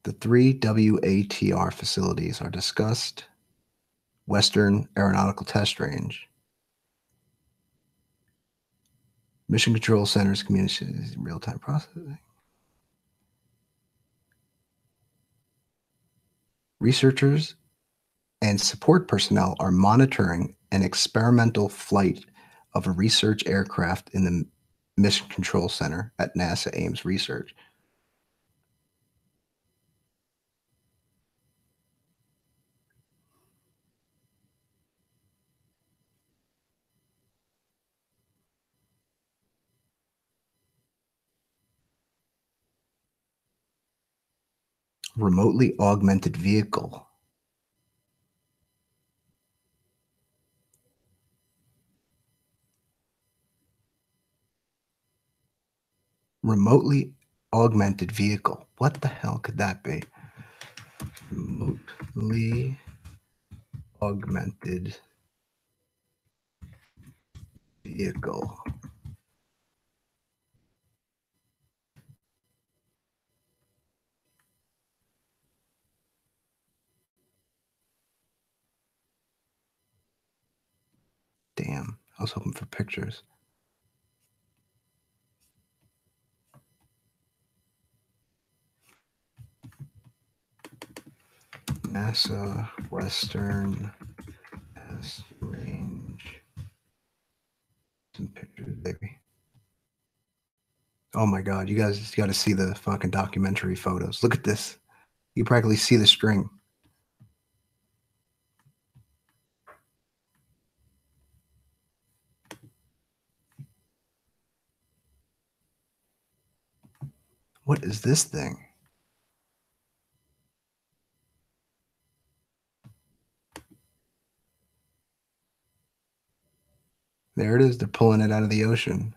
The three WATR facilities are discussed. Western Aeronautical Test Range. Mission Control Centers, communications, real-time processing. Researchers and support personnel are monitoring an experimental flight of a research aircraft in the Mission Control Center at NASA Ames Research. Remotely augmented vehicle. Remotely augmented vehicle. What the hell could that be? Remotely augmented vehicle. Damn, I was hoping for pictures. NASA Western Test Range. Some pictures, baby. Oh my God, you guys got to see the fucking documentary photos. Look at this. You practically see the string. What is this thing? There it is. They're pulling it out of the ocean.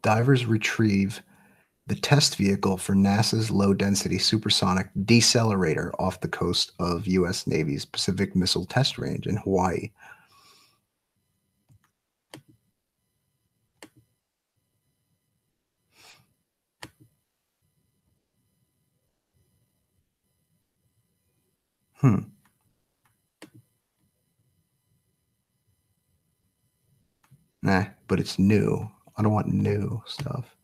Divers retrieve the test vehicle for NASA's low-density supersonic decelerator off the coast of U.S. Navy's Pacific Missile Test Range in Hawaii. Nah, but it's new. I don't want new stuff.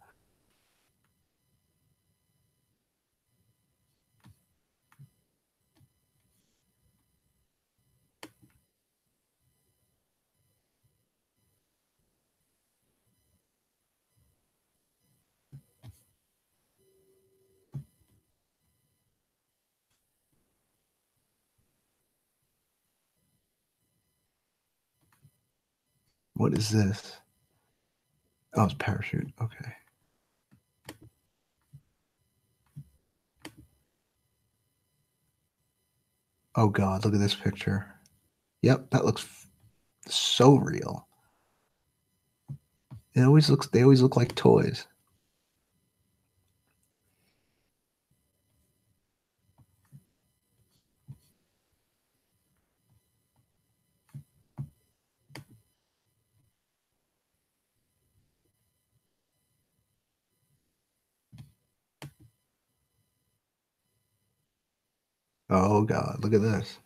What is this? Oh, it's parachute. Okay. Oh God, look at this picture. Yep, that looks so real. They always look like toys. Oh God, look at this.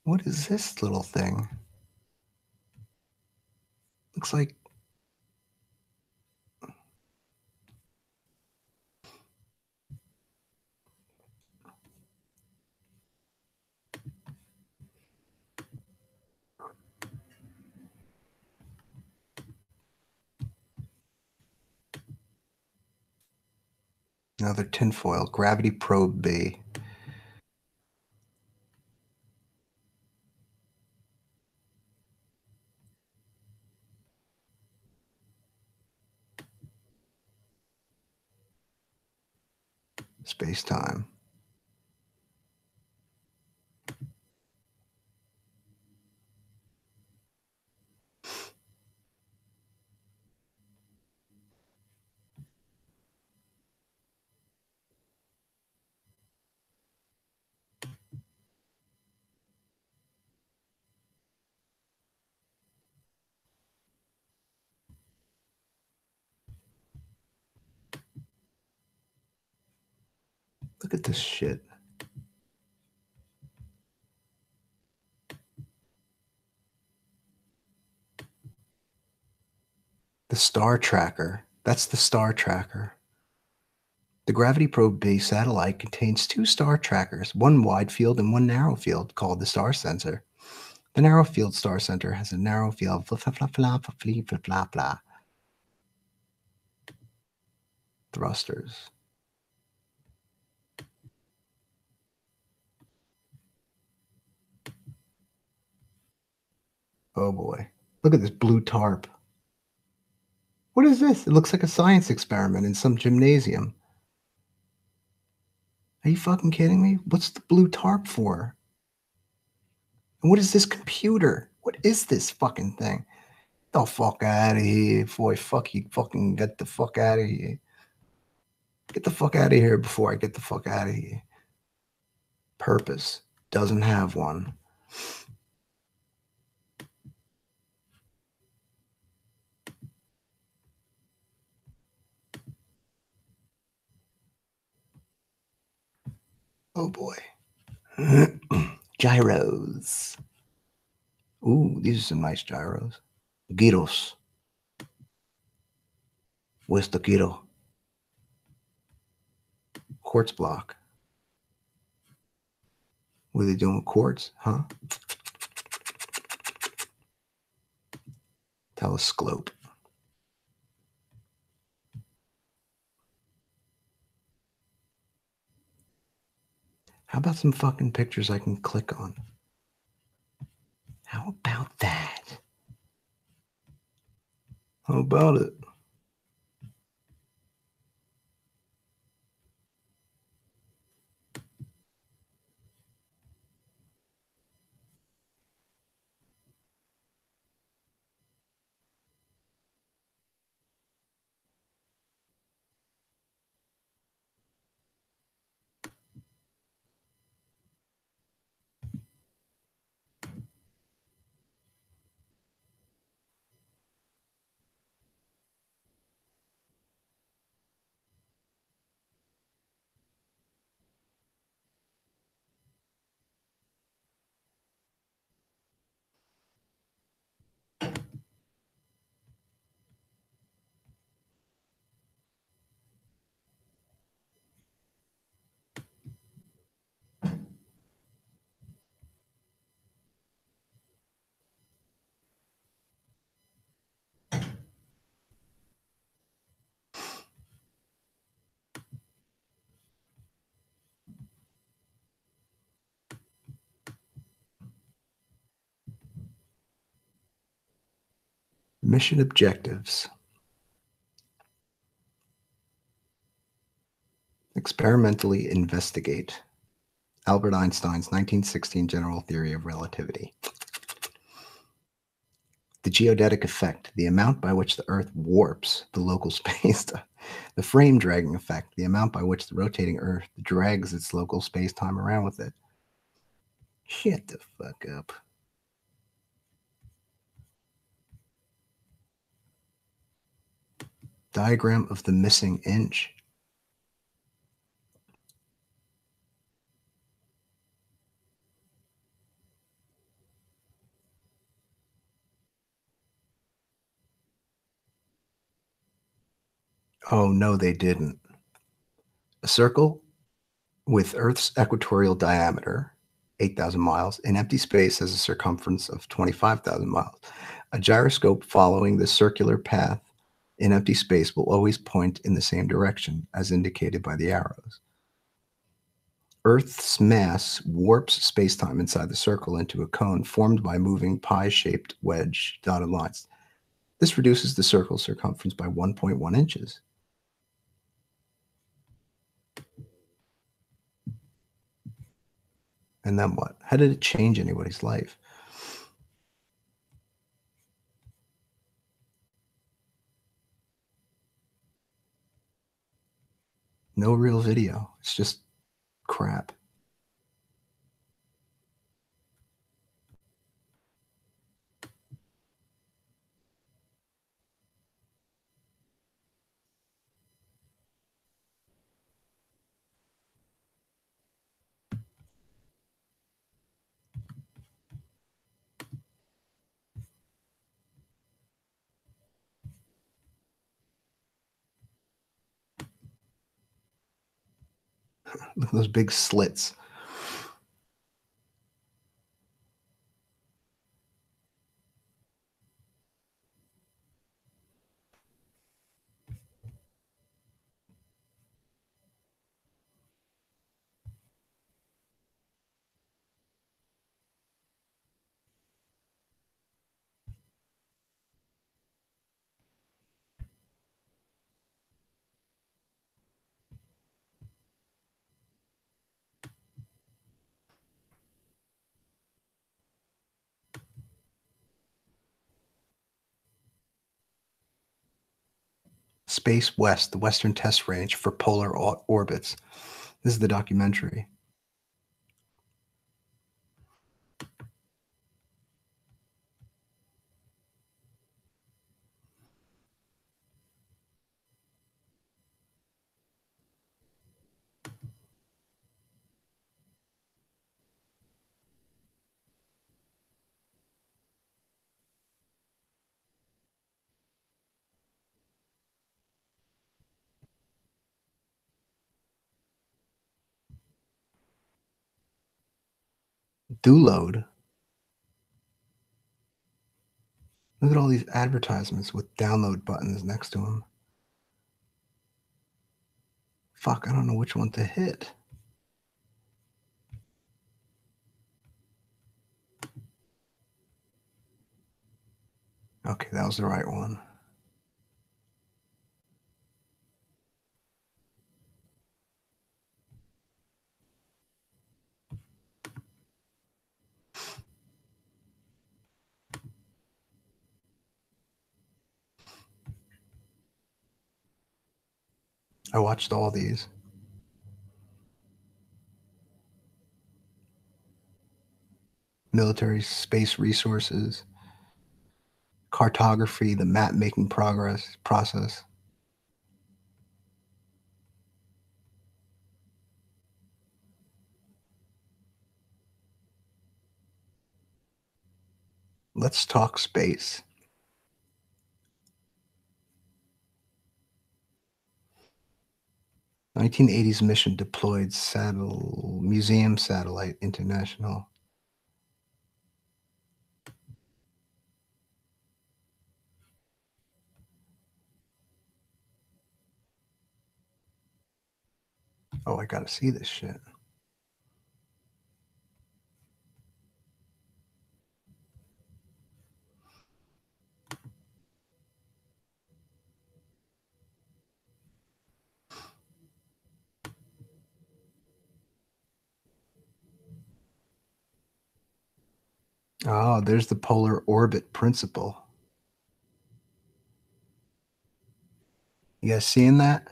What is this little thing? Looks like another tinfoil. Gravity probe bay. Space time. Look at this shit. The star tracker. That's the star tracker. The Gravity Probe B satellite contains two star trackers, one wide field and one narrow field, called the star sensor. The narrow field star center has a narrow field thrusters. Oh boy. Look at this blue tarp. What is this? It looks like a science experiment in some gymnasium. Are you fucking kidding me? What's the blue tarp for? And what is this computer? What is this fucking thing? Get the fuck out of here before I fucking get the fuck out of here. Get the fuck out of here before I get the fuck out of here. Purpose. Doesn't have one. Oh boy. Gyros. Ooh, these are some nice gyros. Gyros. Where's the gyro? Quartz block. What are they doing with quartz? Huh? Telescope. How about some fucking pictures I can click on? How about that? How about it? Mission objectives. Experimentally investigate Albert Einstein's 1916 general theory of relativity. The geodetic effect, the amount by which the Earth warps the local space. The frame dragging effect, the amount by which the rotating Earth drags its local space-time around with it. Shut the fuck up. Diagram of the missing inch. Oh, no, they didn't. A circle with Earth's equatorial diameter, 8,000 miles, in empty space has a circumference of 25,000 miles. A gyroscope following the circular path in empty space will always point in the same direction, as indicated by the arrows. Earth's mass warps spacetime inside the circle into a cone formed by moving pie-shaped wedge dotted lines. This reduces the circle's circumference by 1.1 inches. And then what? How did it change anybody's life? No real video. It's just crap. Look at those big slits. Space West, the Western Test Range for Polar Orbits. This is the documentary. Download. Look at all these advertisements with download buttons next to them. Fuck, I don't know which one to hit. Okay, that was the right one. I watched all these. Military space resources, cartography, the map making process. Let's talk space. '80s mission deployed museum satellite international. Oh, I gotta see this shit. Oh, there's the polar orbit principle. You guys seeing that?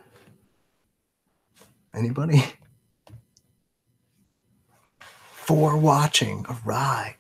Anybody? For watching. All right.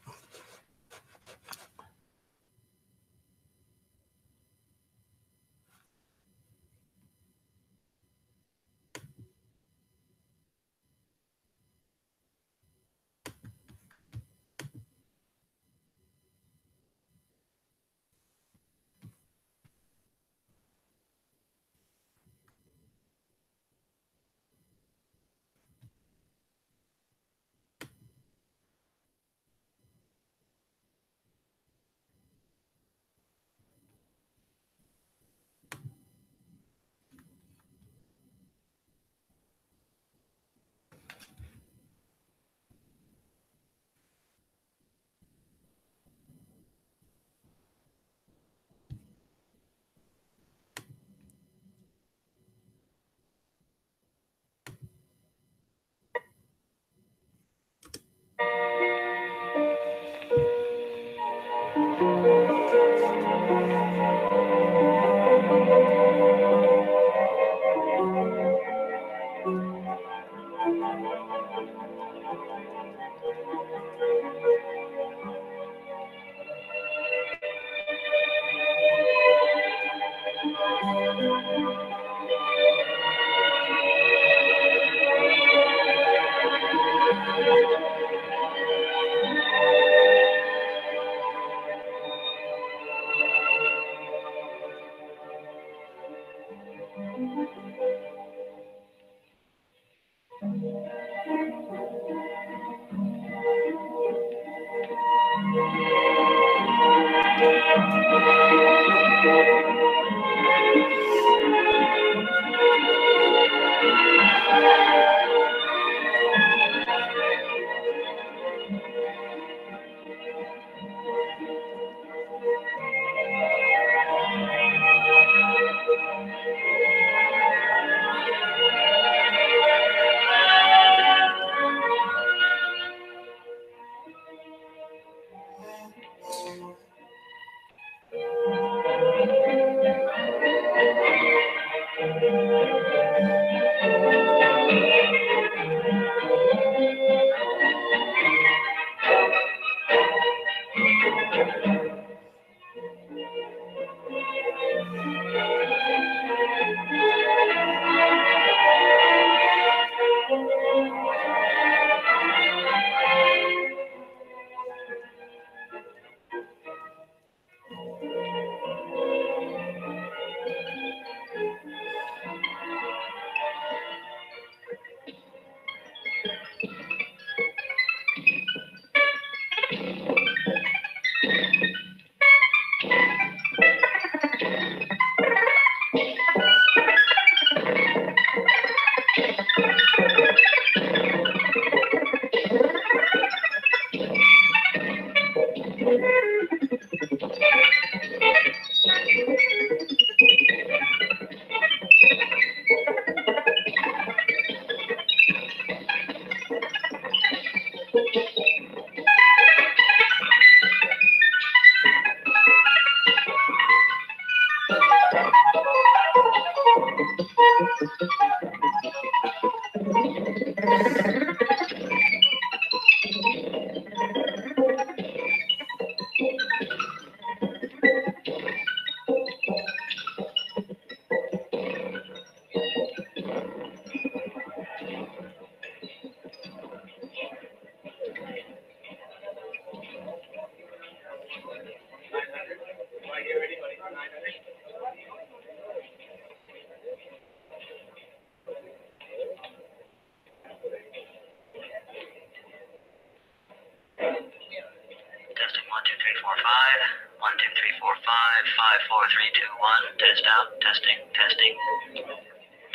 1, 2, 3, 4, 5, 5, 4, 3, 2, 1. Test out. Testing. Testing.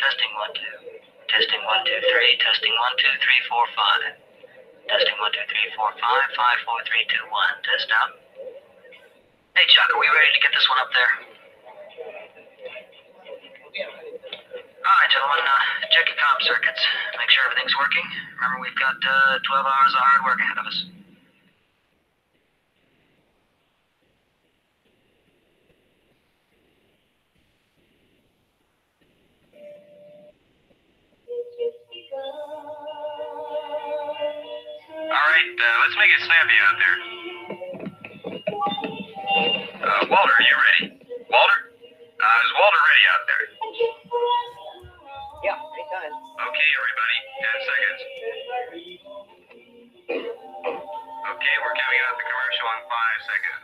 Testing 1, 2. Testing 1, 2, 3. Testing 1, 2, 3, 4, 5. Testing 1, 2, 3, 4, 5, 5, 4, 3, 2, 1. Test out. Hey Chuck, are we ready to get this one up there? Alright gentlemen, check your comm circuits. Make sure everything's working. Remember we've got 12 hours of hard work ahead of us. Alright, let's make it snappy out there. Walter, are you ready? Walter? Is Walter ready out there? Yeah, anytime. Okay, everybody, 10 seconds. Okay, we're coming out the commercial in 5 seconds.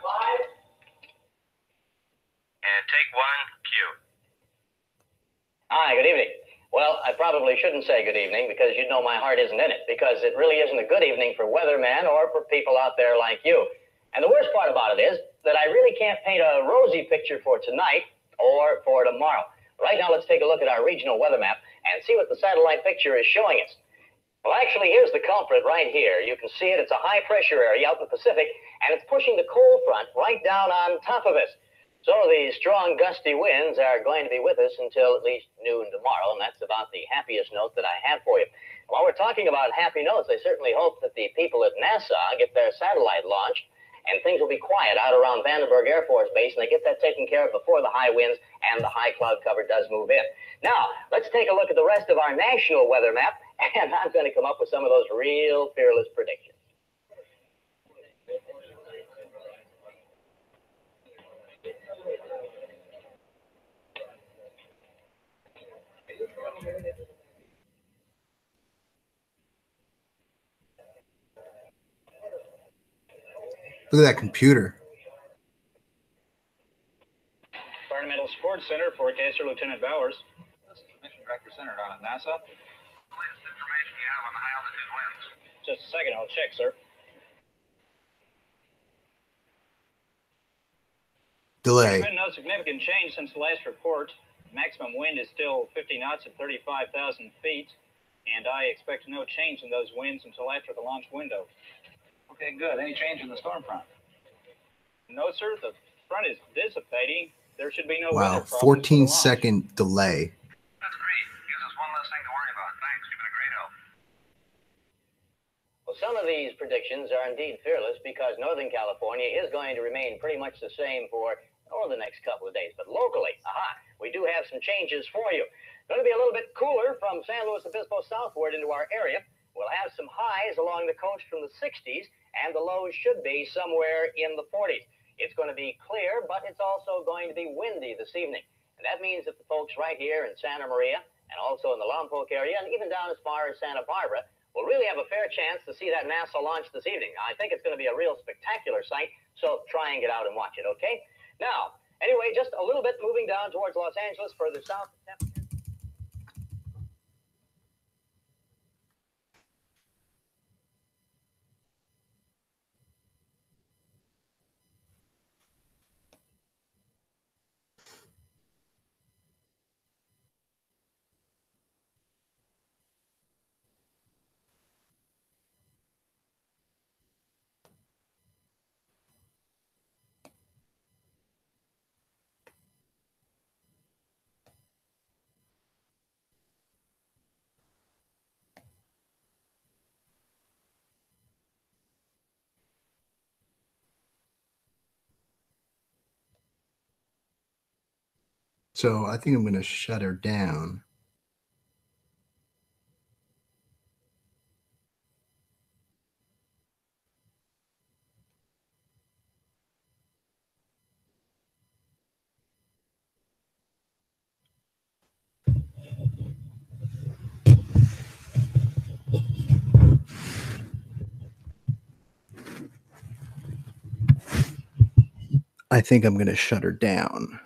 And take 1, cue. Hi, good evening. Well, I probably shouldn't say good evening because you know my heart isn't in it, because it really isn't a good evening for weathermen or for people out there like you. And the worst part about it is that I really can't paint a rosy picture for tonight or for tomorrow. Right now, let's take a look at our regional weather map and see what the satellite picture is showing us. Well, actually, here's the culprit right here. You can see it. It's a high-pressure area out in the Pacific, and it's pushing the cold front right down on top of us. So these strong, gusty winds are going to be with us until at least noon tomorrow, and that's about the happiest note that I have for you. While we're talking about happy notes, I certainly hope that the people at NASA get their satellite launched, and things will be quiet out around Vandenberg Air Force Base, and they get that taken care of before the high winds and the high cloud cover does move in. Now, let's take a look at the rest of our national weather map, and I'm going to come up with some of those real fearless predictions. Look at that computer. Environmental Support Center, forecaster Lieutenant Bowers. This is Mission Director Center down at NASA. Latest information you have on the high altitude winds. Just a second, I'll check, sir. Delay. There's been no significant change since the last report. Maximum wind is still 50 knots at 35,000 feet, and I expect no change in those winds until after the launch window. Okay, good. Any change in the storm front? No, sir. The front is dissipating. There should be no Wow, weather problems 14-second delay. That's great. Gives us one less thing to worry about. Thanks. You've been a great help. Well, some of these predictions are indeed fearless because Northern California is going to remain pretty much the same for the next couple of days. But locally, we do have some changes for you. Going to be a little bit cooler from San Luis Obispo southward into our area. We'll have some highs along the coast from the 60s, and the lows should be somewhere in the 40s. It's going to be clear, but it's also going to be windy this evening. And that means that the folks right here in Santa Maria and also in the Lompoc area and even down as far as Santa Barbara will really have a fair chance to see that NASA launch this evening. I think it's going to be a real spectacular sight, so try and get out and watch it, okay? Now, anyway, just a little bit moving down towards Los Angeles, further south. So I think I'm going to shut her down. I think I'm going to shut her down.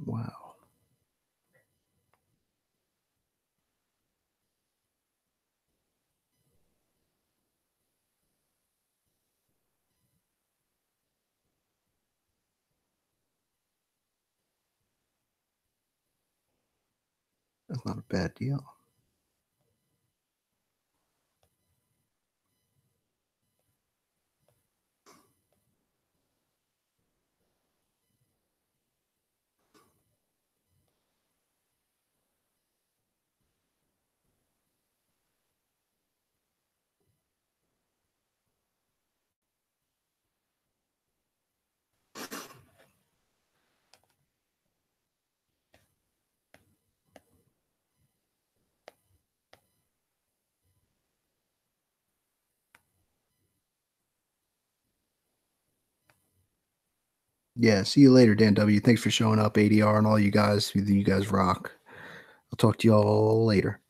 Wow. That's not a bad deal. Yeah, see you later, Dan W. Thanks for showing up, ADR, and all you guys. You guys rock. I'll talk to y'all later.